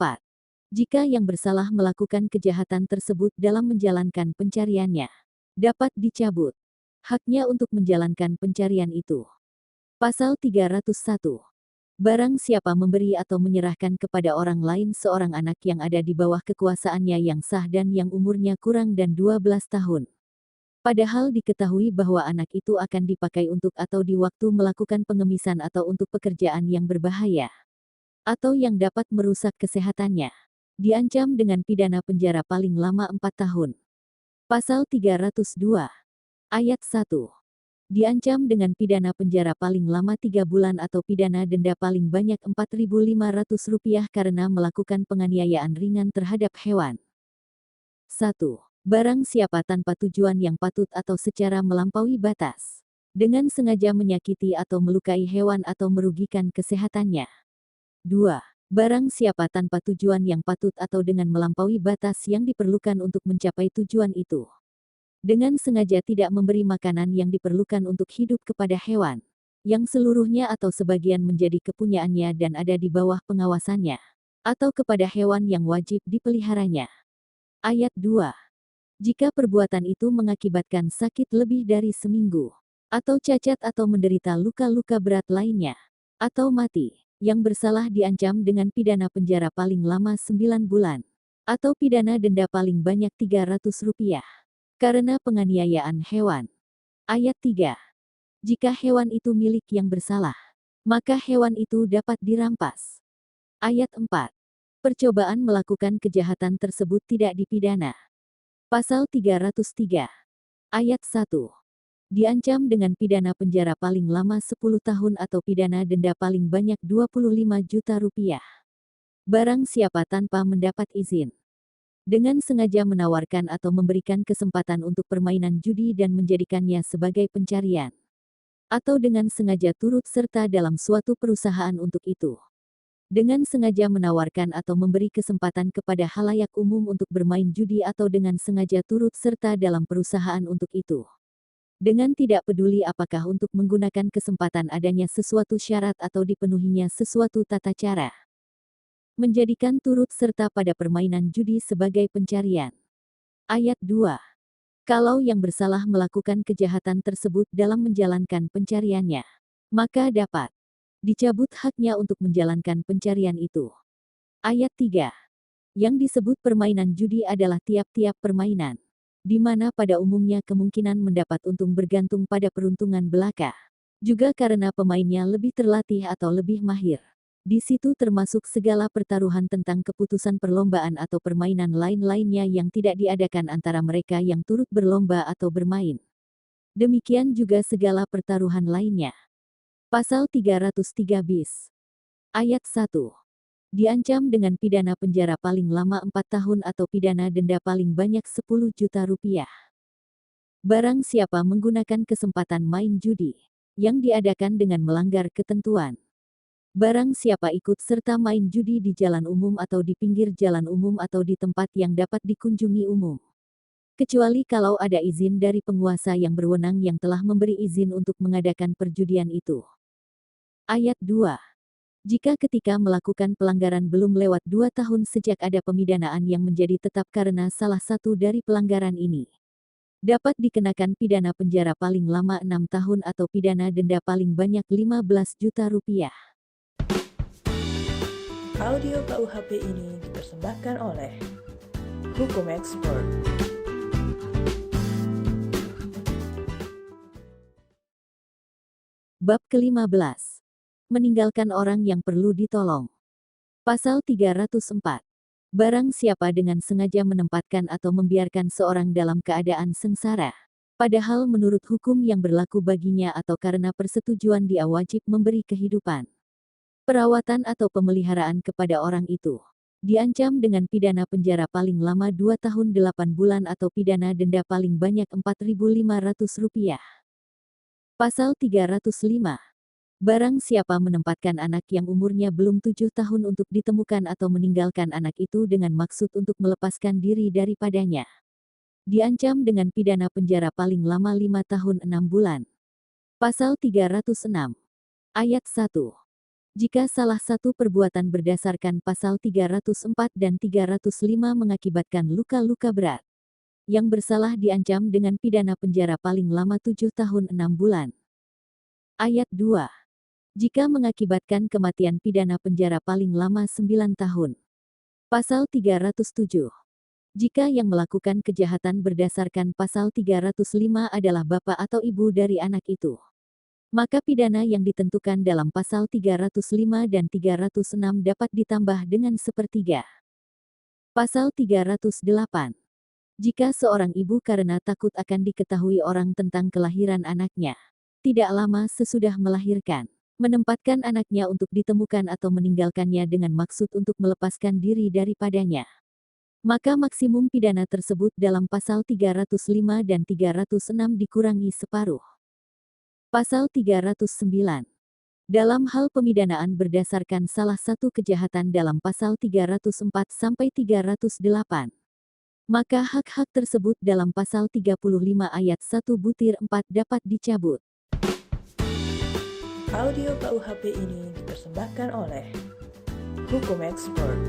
Jika yang bersalah melakukan kejahatan tersebut dalam menjalankan pencariannya, dapat dicabut haknya untuk menjalankan pencarian itu. Pasal 301. Barang siapa memberi atau menyerahkan kepada orang lain seorang anak yang ada di bawah kekuasaannya yang sah dan yang umurnya kurang dan 12 tahun. Padahal diketahui bahwa anak itu akan dipakai untuk atau di waktu melakukan pengemisan atau untuk pekerjaan yang berbahaya, atau yang dapat merusak kesehatannya, diancam dengan pidana penjara paling lama 4 tahun. Pasal 302. Ayat 1. Diancam dengan pidana penjara paling lama 3 bulan atau pidana denda paling banyak Rp4.500 karena melakukan penganiayaan ringan terhadap hewan. 1. Barang siapa tanpa tujuan yang patut atau secara melampaui batas, dengan sengaja menyakiti atau melukai hewan atau merugikan kesehatannya. 2. Barang siapa tanpa tujuan yang patut atau dengan melampaui batas yang diperlukan untuk mencapai tujuan itu, dengan sengaja tidak memberi makanan yang diperlukan untuk hidup kepada hewan, yang seluruhnya atau sebagian menjadi kepunyaannya dan ada di bawah pengawasannya, atau kepada hewan yang wajib dipeliharanya. Ayat 2. Jika perbuatan itu mengakibatkan sakit lebih dari seminggu, atau cacat atau menderita luka-luka berat lainnya, atau mati, yang bersalah diancam dengan pidana penjara paling lama 9 bulan, atau pidana denda paling banyak Rp300. Karena penganiayaan hewan. Ayat 3. Jika hewan itu milik yang bersalah, maka hewan itu dapat dirampas. Ayat 4. Percobaan melakukan kejahatan tersebut tidak dipidana. Pasal 303. Ayat 1. Diancam dengan pidana penjara paling lama 10 tahun atau pidana denda paling banyak Rp25 juta. Barang siapa tanpa mendapat izin, dengan sengaja menawarkan atau memberikan kesempatan untuk permainan judi dan menjadikannya sebagai pencarian, atau dengan sengaja turut serta dalam suatu perusahaan untuk itu, dengan sengaja menawarkan atau memberi kesempatan kepada halayak umum untuk bermain judi atau dengan sengaja turut serta dalam perusahaan untuk itu, dengan tidak peduli apakah untuk menggunakan kesempatan adanya sesuatu syarat atau dipenuhinya sesuatu tata cara. Menjadikan turut serta pada permainan judi sebagai pencarian. Ayat 2. Kalau yang bersalah melakukan kejahatan tersebut dalam menjalankan pencariannya, maka dapat dicabut haknya untuk menjalankan pencarian itu. Ayat 3. Yang disebut permainan judi adalah tiap-tiap permainan, di mana pada umumnya kemungkinan mendapat untung bergantung pada peruntungan belaka, juga karena pemainnya lebih terlatih atau lebih mahir. Di situ termasuk segala pertaruhan tentang keputusan perlombaan atau permainan lain-lainnya yang tidak diadakan antara mereka yang turut berlomba atau bermain. Demikian juga segala pertaruhan lainnya. Pasal 303 bis. Ayat 1. Diancam dengan pidana penjara paling lama 4 tahun atau pidana denda paling banyak Rp10 juta. Barang siapa menggunakan kesempatan main judi, yang diadakan dengan melanggar ketentuan. Barang siapa ikut serta main judi di jalan umum atau di pinggir jalan umum atau di tempat yang dapat dikunjungi umum, kecuali kalau ada izin dari penguasa yang berwenang yang telah memberi izin untuk mengadakan perjudian itu. Ayat 2. Jika ketika melakukan pelanggaran belum lewat 2 tahun sejak ada pemidanaan yang menjadi tetap karena salah satu dari pelanggaran ini, dapat dikenakan pidana penjara paling lama 6 tahun atau pidana denda paling banyak 15 juta rupiah. Audio KUHP ini dipersembahkan oleh Hukum Expert. Bab ke-15. Meninggalkan orang yang perlu ditolong. Pasal 304. Barang siapa dengan sengaja menempatkan atau membiarkan seorang dalam keadaan sengsara, padahal menurut hukum yang berlaku baginya atau karena persetujuan dia wajib memberi kehidupan, perawatan atau pemeliharaan kepada orang itu, diancam dengan pidana penjara paling lama 2 tahun 8 bulan atau pidana denda paling banyak Rp4.500. Pasal 305. Barang siapa menempatkan anak yang umurnya belum 7 tahun untuk ditemukan atau meninggalkan anak itu dengan maksud untuk melepaskan diri daripadanya, diancam dengan pidana penjara paling lama 5 tahun 6 bulan. Pasal 306. Ayat 1. Jika salah satu perbuatan berdasarkan pasal 304 dan 305 mengakibatkan luka-luka berat, yang bersalah diancam dengan pidana penjara paling lama 7 tahun 6 bulan. Ayat 2. Jika mengakibatkan kematian pidana penjara paling lama 9 tahun. Pasal 307. Jika yang melakukan kejahatan berdasarkan pasal 305 adalah bapak atau ibu dari anak itu, maka pidana yang ditentukan dalam pasal 305 dan 306 dapat ditambah dengan sepertiga. Pasal 308. Jika seorang ibu karena takut akan diketahui orang tentang kelahiran anaknya, tidak lama sesudah melahirkan, menempatkan anaknya untuk ditemukan atau meninggalkannya dengan maksud untuk melepaskan diri daripadanya, maka maksimum pidana tersebut dalam pasal 305 dan 306 dikurangi separuh. Pasal 309. Dalam hal pemidanaan berdasarkan salah satu kejahatan dalam pasal 304 sampai 308, maka hak-hak tersebut dalam pasal 35 ayat 1/4 dapat dicabut. Audio KUHP ini dipersembahkan oleh Hukum Expert.